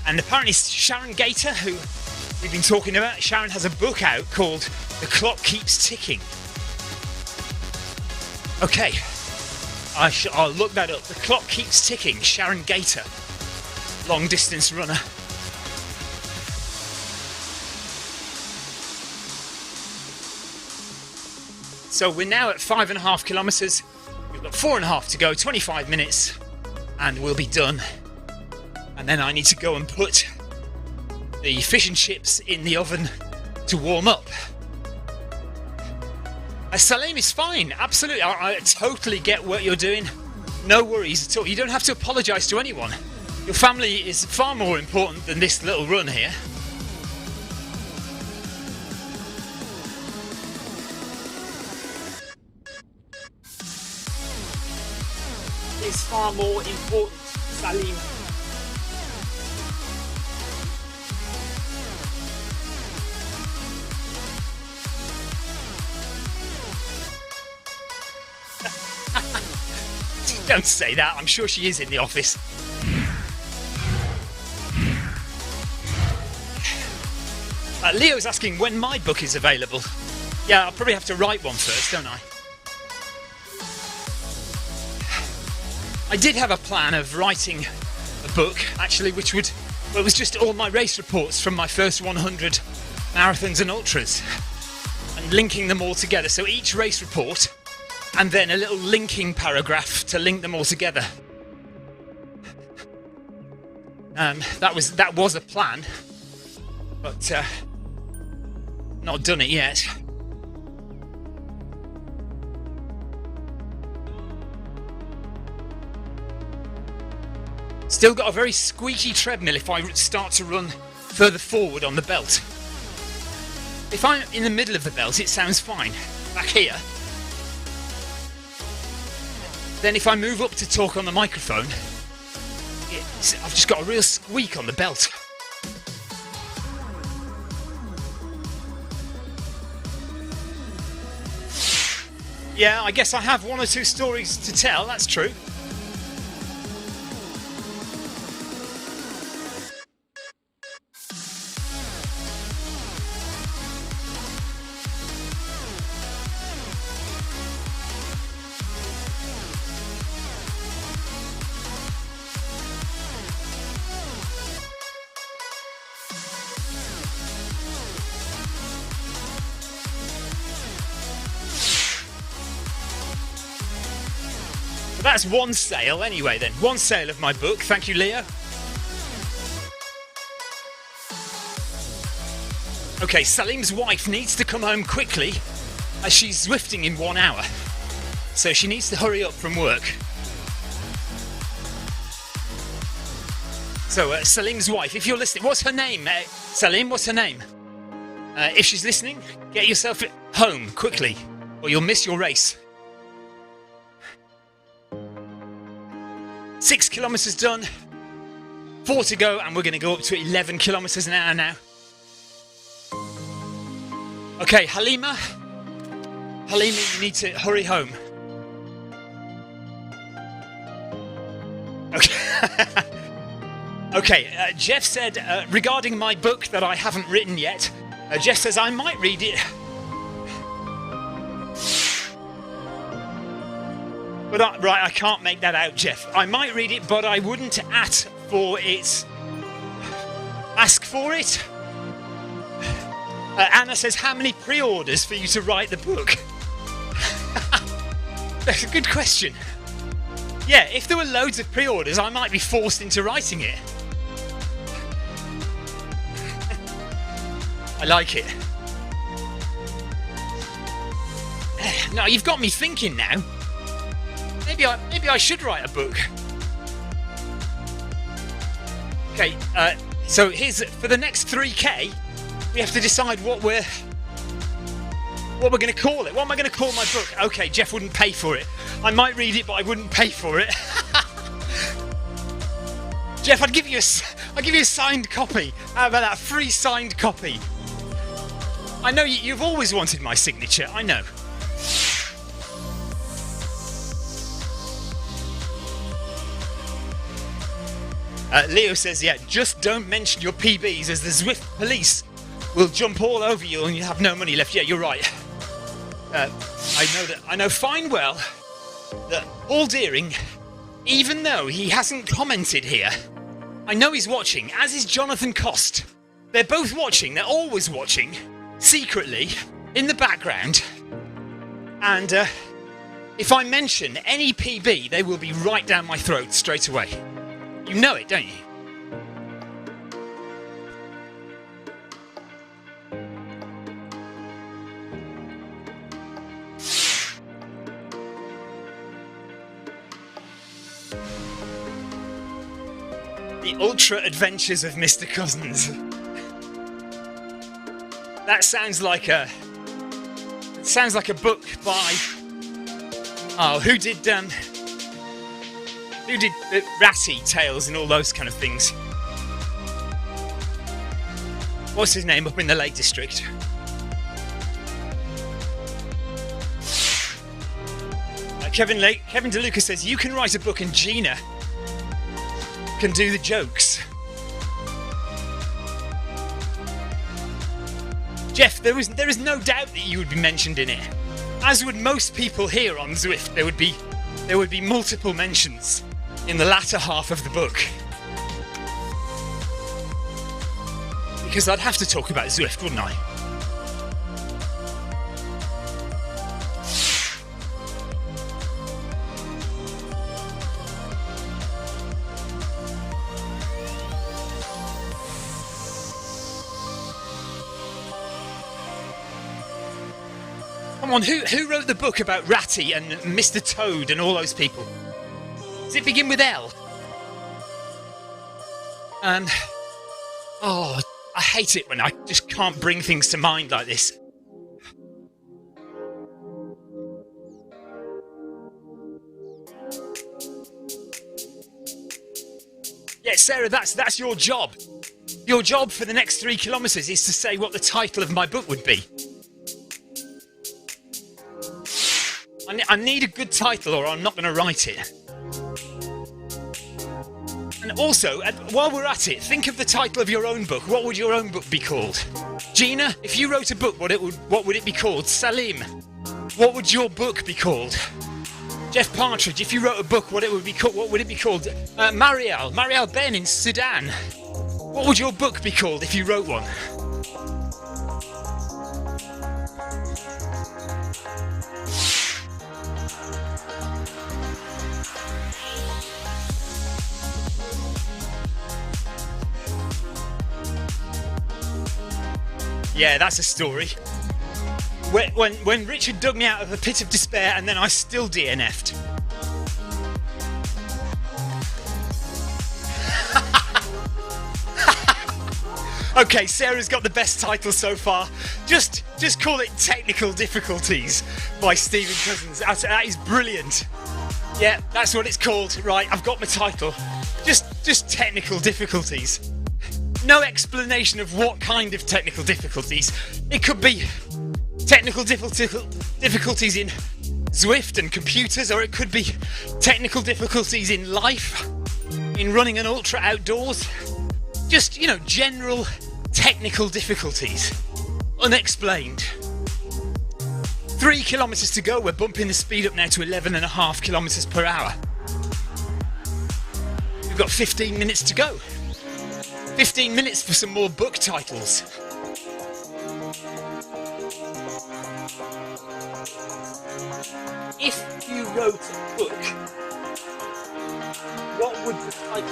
And apparently Sharon Gator, who we've been talking about, Sharon has a book out called The Clock Keeps Ticking. Okay, I'll look that up. The Clock Keeps Ticking, Sharon Gator, long distance runner. So we're now at 5.5 kilometres. We've got 4.5 to go, 25 minutes, and we'll be done. And then I need to go and put the fish and chips in the oven to warm up. Salim is fine, absolutely. I totally get what you're doing. No worries at all. You don't have to apologise to anyone. Your family is far more important than this little run here. It's far more important, Salim. Don't say that, I'm sure she is in the office. Leo's asking when my book is available. Yeah, I'll probably have to write one first, don't I? I did have a plan of writing a book, actually, which would... Well, it was just all my race reports from my first 100 marathons and ultras, and linking them all together. So each race report, and then a little linking paragraph to link them all together. That was a plan, but not done it yet. Still got a very squeaky treadmill if I start to run further forward on the belt. If I'm in the middle of the belt, it sounds fine. Back here. Then if I move up to talk on the microphone, I've just got a real squeak on the belt. Yeah, I guess I have one or two stories to tell, that's true. That's one sale anyway then. One sale of my book. Thank you, Leo. Okay, Salim's wife needs to come home quickly as she's Zwifting in 1 hour. So she needs to hurry up from work. So Salim's wife, if you're listening, what's her name? Salim, what's her name? If she's listening, get yourself home quickly or you'll miss your race. 6 kilometres done, 4 to go, and we're going to go up to 11 kilometres an hour now. Okay, Halima, you need to hurry home. Okay, okay. Jeff said, regarding my book that I haven't written yet, Jeff says I might read it. But I can't make that out, Jeff. I might read it, but I wouldn't ask for it. Anna says, how many pre-orders for you to write the book? That's a good question. Yeah, if there were loads of pre-orders, I might be forced into writing it. I like it. No, you've got me thinking now. Maybe I should write a book. Okay, so here's for the next 3K, we have to decide what we're going to call it. What am I going to call my book? Okay, Jeff wouldn't pay for it. I might read it, but I wouldn't pay for it. Jeff, I'll give you a signed copy. How about that? Free signed copy. I know you've always wanted my signature. I know. Leo says, yeah, just don't mention your PBs as the Zwift police will jump all over you and you have no money left. Yeah, you're right. I know fine well that Paul Deering, even though he hasn't commented here, I know he's watching, as is Jonathan Cost. They're both watching, they're always watching, secretly, in the background. And if I mention any PB, they will be right down my throat straight away. You know it, don't you? The Ultra Adventures of Mr. Cousins. That sounds like a book by who did Ratty Tales and all those kind of things. What's his name up in the Lake District? Kevin DeLuca says you can write a book and Gina can do the jokes. Jeff, there is no doubt that you would be mentioned in it, as would most people here on Zwift. There would be multiple mentions in the latter half of the book, because I'd have to talk about Zwift, wouldn't I? Come on, who wrote the book about Ratty and Mr. Toad and all those people? Does it begin with L? I hate it when I just can't bring things to mind like this. Yeah, Sarah, that's your job. Your job for the next 3 kilometres is to say what the title of my book would be. I need a good title or I'm not going to write it. And also, while we're at it, think of the title of your own book. What would your own book be called? Gina, if you wrote a book, what would it be called? Salim, what would your book be called? Jeff Partridge, if you wrote a book, what would it be called? Marielle Ben in Sudan. What would your book be called if you wrote one? Yeah, that's a story. When Richard dug me out of a pit of despair and then I still DNF'd. Okay, Sarah's got the best title so far. Just call it Technical Difficulties by Stephen Cousins. That is brilliant. Yeah, that's what it's called. Right, I've got my title. Just Technical Difficulties. No explanation of what kind of technical difficulties. It could be technical difficulties in Zwift and computers, or it could be technical difficulties in life, in running an ultra outdoors. Just, general technical difficulties. Unexplained. 3 kilometres to go. We're bumping the speed up now to 11.5 kilometres per hour. We've got 15 minutes to go. 15 minutes for some more book titles. If you wrote a book, what would the title be?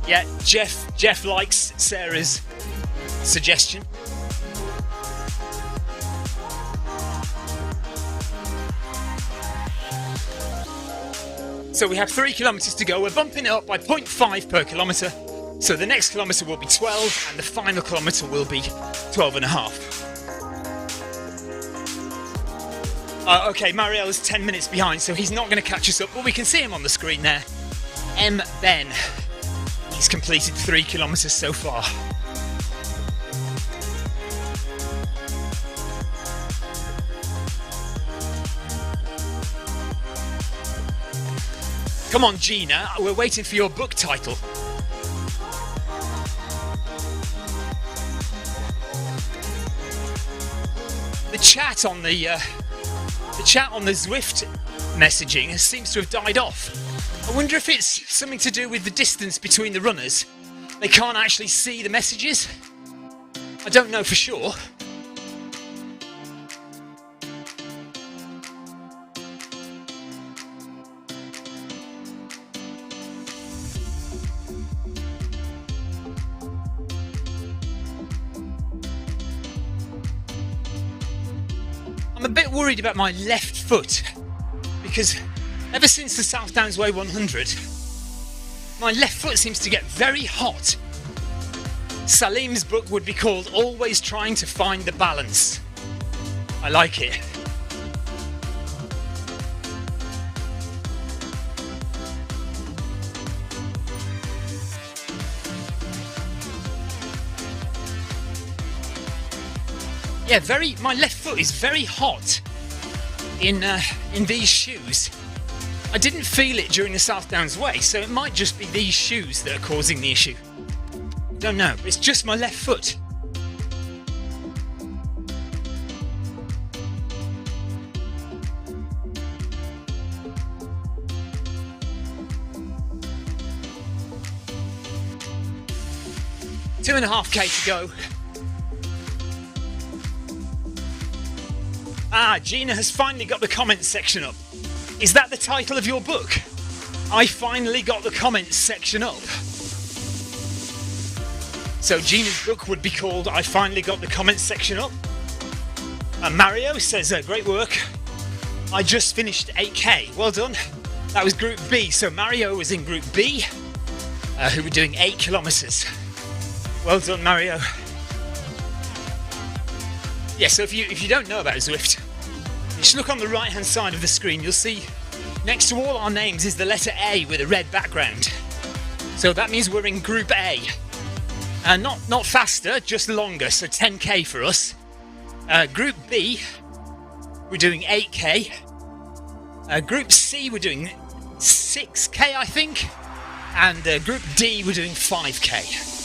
Yeah, Jeff likes Sarah's suggestion. So we have 3 kilometres to go. We're bumping it up by 0.5 per kilometre. So the next kilometre will be 12 and the final kilometre will be 12.5. Okay, Marielle is 10 minutes behind, so he's not going to catch us up, but we can see him on the screen there. M. Ben. He's completed 3 kilometres so far. Come on, Gina, we're waiting for your book title. The chat on the Zwift messaging seems to have died off. I wonder if it's something to do with the distance between the runners. They can't actually see the messages. I don't know for sure. I'm a bit worried about my left foot because ever since the South Downs Way 100, my left foot seems to get very hot. Salim's book would be called Always Trying to Find the Balance. I like it. Yeah, my left foot is very hot in these shoes. I didn't feel it during the South Downs Way, so it might just be these shoes that are causing the issue. Don't know, it's just my left foot. Two and a half K to go. Gina has finally got the comments section up. Is that the title of your book? I finally got the comments section up. So Gina's book would be called I Finally Got the Comments Section Up. Mario says, great work. I just finished 8K. Well done. That was Group B. So Mario was in Group B, who were doing 8 kilometres. Well done, Mario. Yeah, so if you don't know about Zwift, just look on the right hand side of the screen. You'll see next to all our names is the letter A with a red background. So that means we're in Group A. Not faster, just longer, so 10k for us. Group B, we're doing 8k. Group C, we're doing 6k, I think. And Group D, we're doing 5k.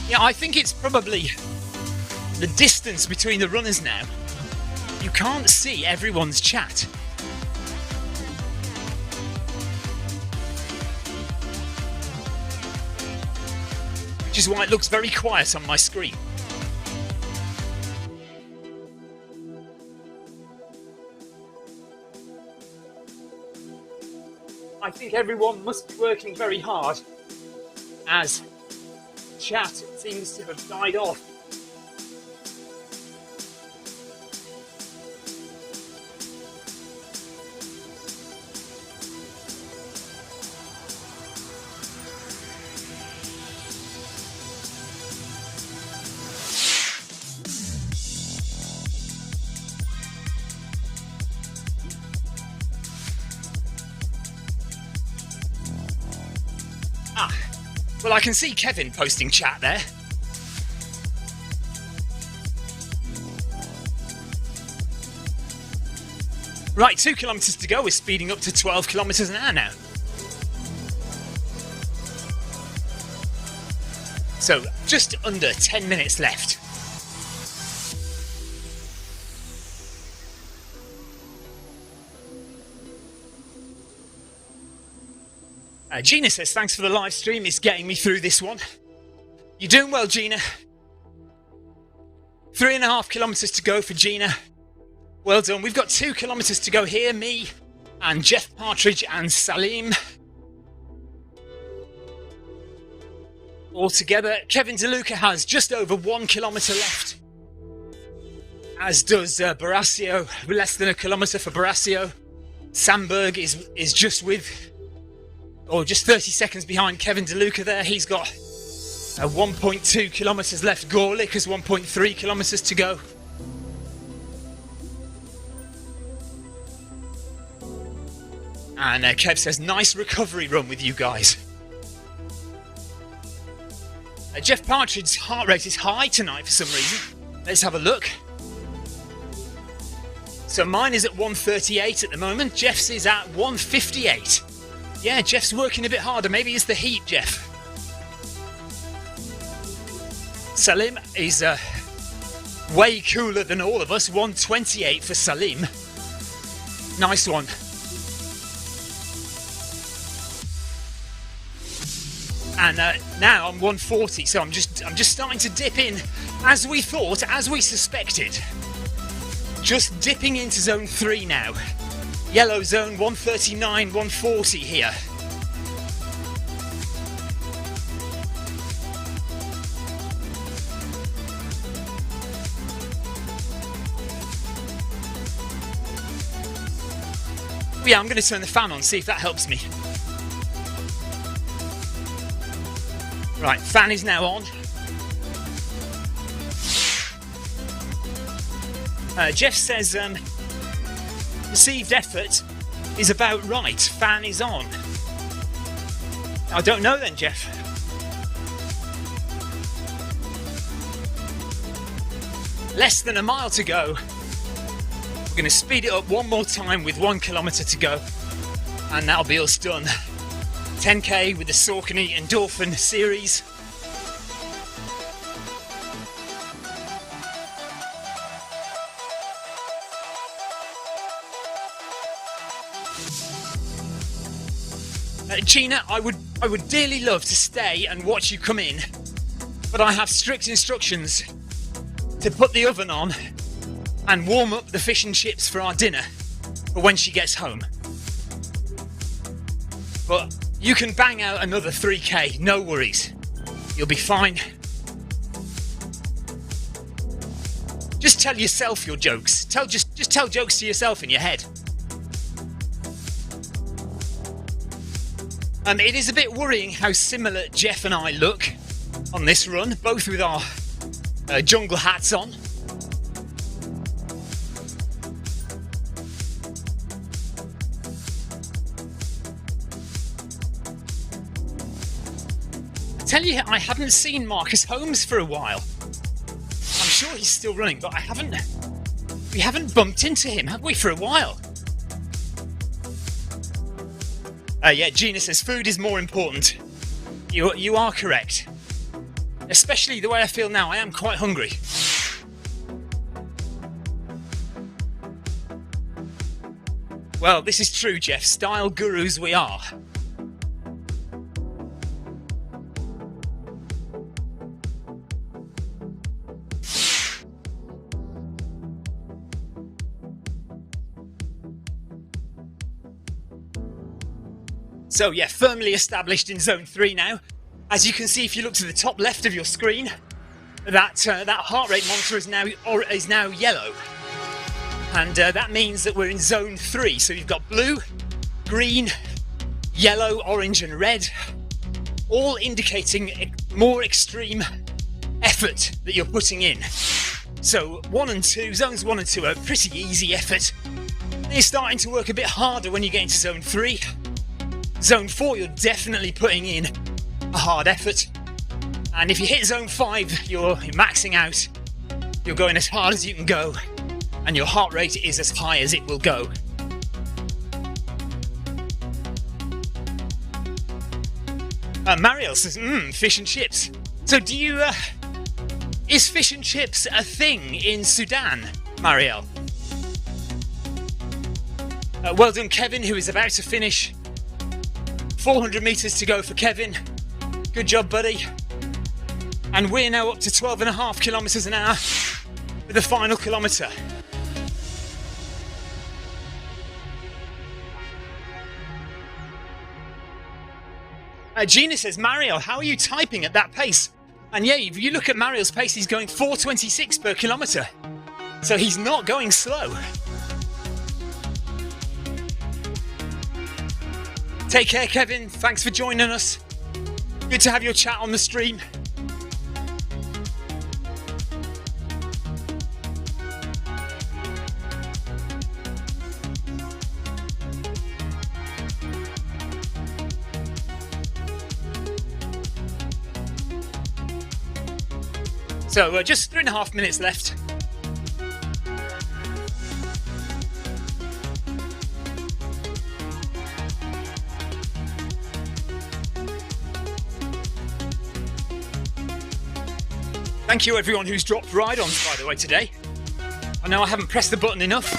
Yeah, I think it's probably the distance between the runners now. You can't see everyone's chat. Which is why it looks very quiet on my screen. I think everyone must be working very hard as chat seems to have died off. Well, I can see Kevin posting chat there. Right, 2 kilometres to go. We're speeding up to 12 kilometres an hour now. So, just under 10 minutes left. Gina says, thanks for the live stream, it's getting me through this one. You're doing well, Gina. 3.5 kilometres to go for Gina. Well done. We've got 2 kilometres to go here, me and Jeff Partridge and Salim. All together, Kevin DeLuca has just over 1 kilometre left. As does Barasio, less than a kilometre for Barasio. Sandberg is just with... or just 30 seconds behind Kevin DeLuca there. He's got 1.2 kilometres left. Gorlick has 1.3 kilometres to go. And Kev says, nice recovery run with you guys. Jeff Partridge's heart rate is high tonight for some reason. Let's have a look. So mine is at 138 at the moment. Jeff's is at 158. Yeah, Jeff's working a bit harder. Maybe it's the heat, Jeff. Salim is way cooler than all of us. 128 for Salim. Nice one. And now I'm 140, so I'm just starting to dip in, as we thought, as we suspected. Just dipping into zone 3 now. Yellow zone, 139, 140 here. Yeah, I'm going to turn the fan on, see if that helps me. Right, fan is now on. Jeff says perceived effort is about right. Fan is on. I don't know then, Jeff. Less than a mile to go. We're going to speed it up one more time with 1 kilometre to go. And that'll be us done. 10k with the Saucony Endorphin series. Gina, I would dearly love to stay and watch you come in, but I have strict instructions to put the oven on and warm up the fish and chips for our dinner for when she gets home. But you can bang out another 3k, no worries. You'll be fine. tell yourself your jokes. Just tell jokes to yourself in your head. It is a bit worrying how similar Jeff and I look on this run, both with our jungle hats on. I tell you, I haven't seen Marcus Holmes for a while. I'm sure he's still running, but we haven't bumped into him, have we, for a while? Yeah, Gina says food is more important. You are correct. Especially the way I feel now, I am quite hungry. Well, this is true, Jeff. Style gurus we are. So yeah, firmly established in zone 3 now. As you can see, if you look to the top left of your screen, that heart rate monitor is now yellow, and that means that we're in zone 3. So you've got blue, green, yellow, orange, and red, all indicating more extreme effort that you're putting in. So zones 1 and 2 are pretty easy effort. Then you're starting to work a bit harder when you get into zone 3. Zone 4, you're definitely putting in a hard effort. And if you hit zone 5, you're maxing out. You're going as hard as you can go. And your heart rate is as high as it will go. Mariel says, fish and chips. So is fish and chips a thing in Sudan, Mariel? Well done, Kevin, who is about to finish. 400 metres to go for Kevin. Good job, buddy. And we're now up to 12.5 kilometres an hour for the final kilometre. Gina says, Mariel, how are you typing at that pace? And yeah, if you look at Mariel's pace, he's going 4:26 per kilometre. So he's not going slow. Take care, Kevin. Thanks for joining us. Good to have your chat on the stream. So just 3.5 minutes left. Thank you everyone who's dropped ride-ons, by the way, today. I know I haven't pressed the button enough.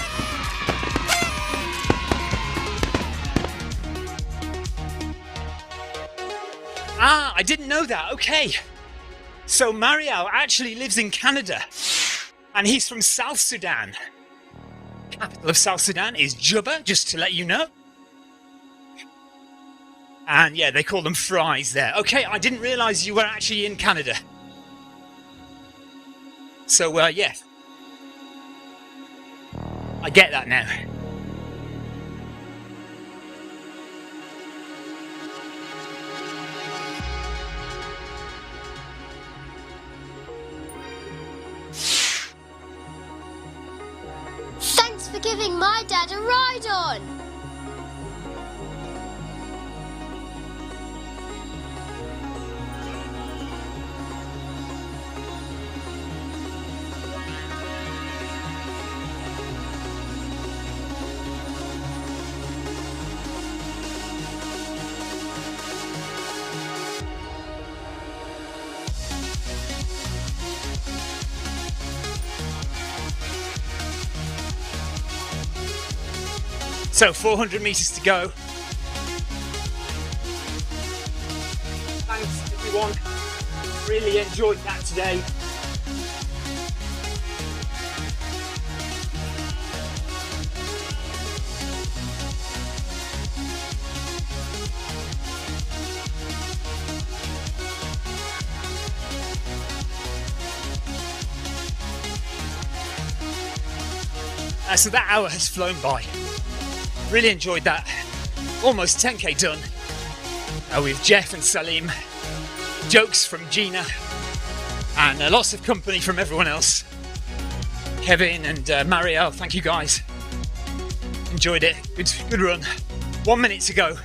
I didn't know that. Okay. So Mariel actually lives in Canada, and he's from South Sudan. Capital of South Sudan is Juba, just to let you know. And yeah, they call them fries there. Okay, I didn't realise you were actually in Canada. So, yeah. I get that now. Thanks for giving my dad a ride on. So 400 metres to go. Thanks everyone. Really enjoyed that today. So that hour has flown by. Really enjoyed that. Almost 10k done. With Jeff and Salim. Jokes from Gina. And lots of company from everyone else. Kevin and Marielle, thank you guys. Enjoyed it. Good run. 1 minute to go.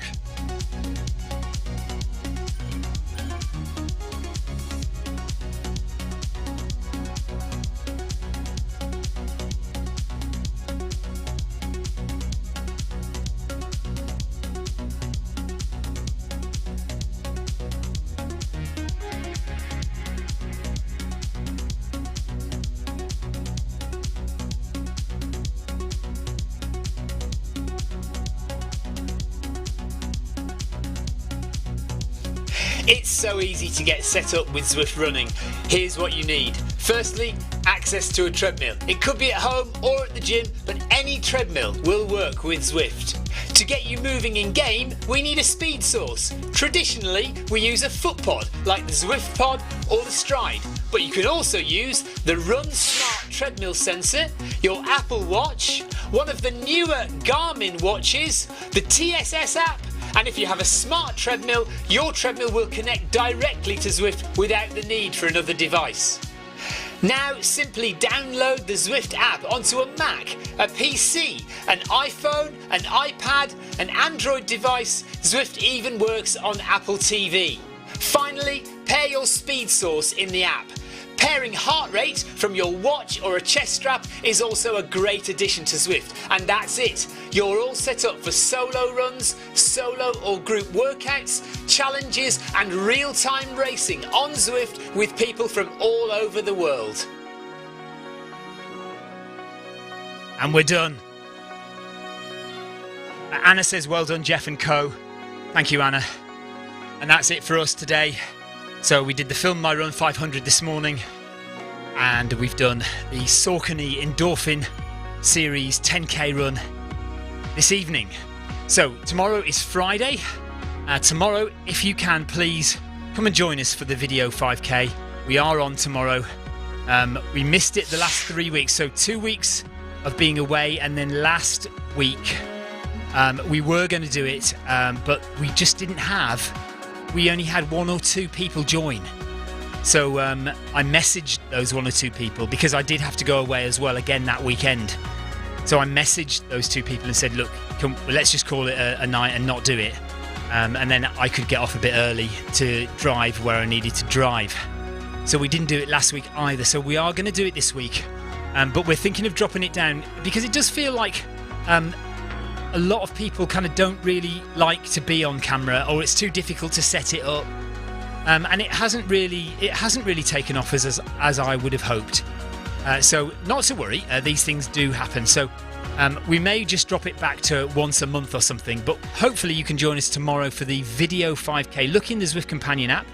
It's so easy to get set up with Zwift running. Here's what you need. Firstly, access to a treadmill. It could be at home or at the gym, but any treadmill will work with Zwift. To get you moving in game, we need a speed source. Traditionally, we use a foot pod like the Zwift pod or the Stride, but you can also use the Run Smart treadmill sensor, your Apple Watch, one of the newer Garmin watches, the TSS app, and if you have a smart treadmill, your treadmill will connect directly to Zwift without the need for another device. Now simply download the Zwift app onto a Mac, a PC, an iPhone, an iPad, an Android device. Zwift even works on Apple TV. Finally, pair your speed source in the app. Pairing heart rate from your watch or a chest strap is also a great addition to Zwift. And that's it. You're all set up for solo runs, solo or group workouts, challenges and real-time racing on Zwift with people from all over the world. And we're done. Anna says, well done, Jeff and co. Thank you, Anna. And that's it for us today. So we did the Film My Run 500 this morning, and we've done the Saucony Endorphin Series 10k run this evening. So tomorrow is Friday. Tomorrow, if you can, please come and join us for the video 5k. We are on tomorrow. We missed it the last 3 weeks, so 2 weeks of being away, and then last week we were going to do it, but we just didn't have. We only had 1 or 2 people join. So I messaged those 1 or 2 people because I did have to go away as well again that weekend. So I messaged those 2 people and said, look, let's just call it a night and not do it. And then I could get off a bit early to drive where I needed to drive. So we didn't do it last week either. So we are going to do it this week. But we're thinking of dropping it down because it does feel like a lot of people kind of don't really like to be on camera, or it's too difficult to set it up, and it hasn't really taken off as I would have hoped. So not to worry, these things do happen. So we may just drop it back to once a month or something, but hopefully you can join us tomorrow for the video 5k. Look in the Zwift Companion app.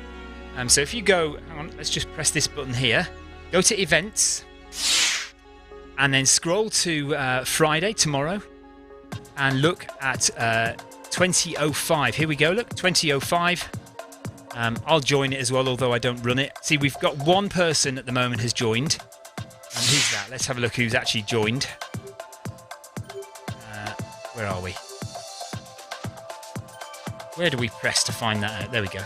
So if you go, hang on, let's just press this button here, go to events, and then scroll to Friday, tomorrow, and look at 2005. Here we go, look, 2005. I'll join it as well, although I don't run it. See, we've got 1 person at the moment has joined. And who's that? Let's have a look who's actually joined. Where are we? Where do we press to find that out? There we go.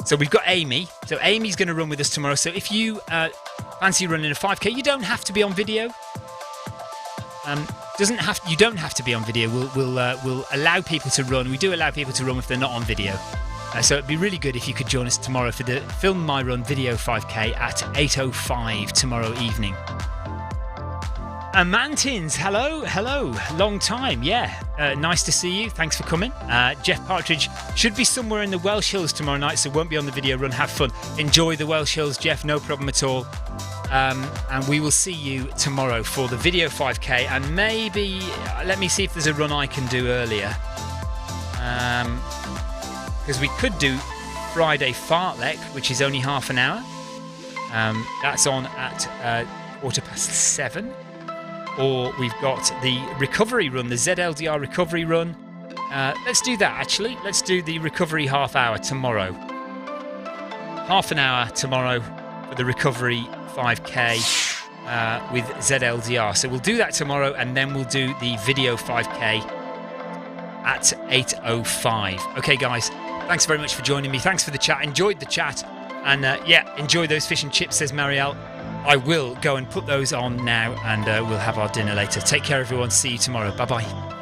So we've got Amy. So Amy's going to run with us tomorrow. So if you fancy running a 5k, you don't have to be on video. You don't have to be on video. We'll allow people to run. We do allow people to run if they're not on video. So it'd be really good if you could join us tomorrow for the Film My Run video 5k at 8:05 tomorrow evening. Mantins, hello, long time, yeah. Nice to see you. Thanks for coming. Jeff Partridge should be somewhere in the Welsh Hills tomorrow night, so won't be on the video run. Have fun. Enjoy the Welsh Hills, Jeff. No problem at all. And we will see you tomorrow for the video 5k, and maybe let me see if there's a run I can do earlier, because we could do Friday Fartlek, which is only half an hour. That's on at 7:15, or we've got the recovery run, the ZLDR recovery run. Let's do that actually. Let's do the recovery half hour tomorrow. Half an hour tomorrow for the recovery 5k. with ZLDR. So we'll do that tomorrow, and then we'll do the video 5K at 8:05. Okay, guys, thanks very much for joining me. Thanks for the chat. Enjoyed the chat. And enjoy those fish and chips, says Marielle. I will go and put those on now, and we'll have our dinner later. Take care, everyone. See you tomorrow. Bye-bye.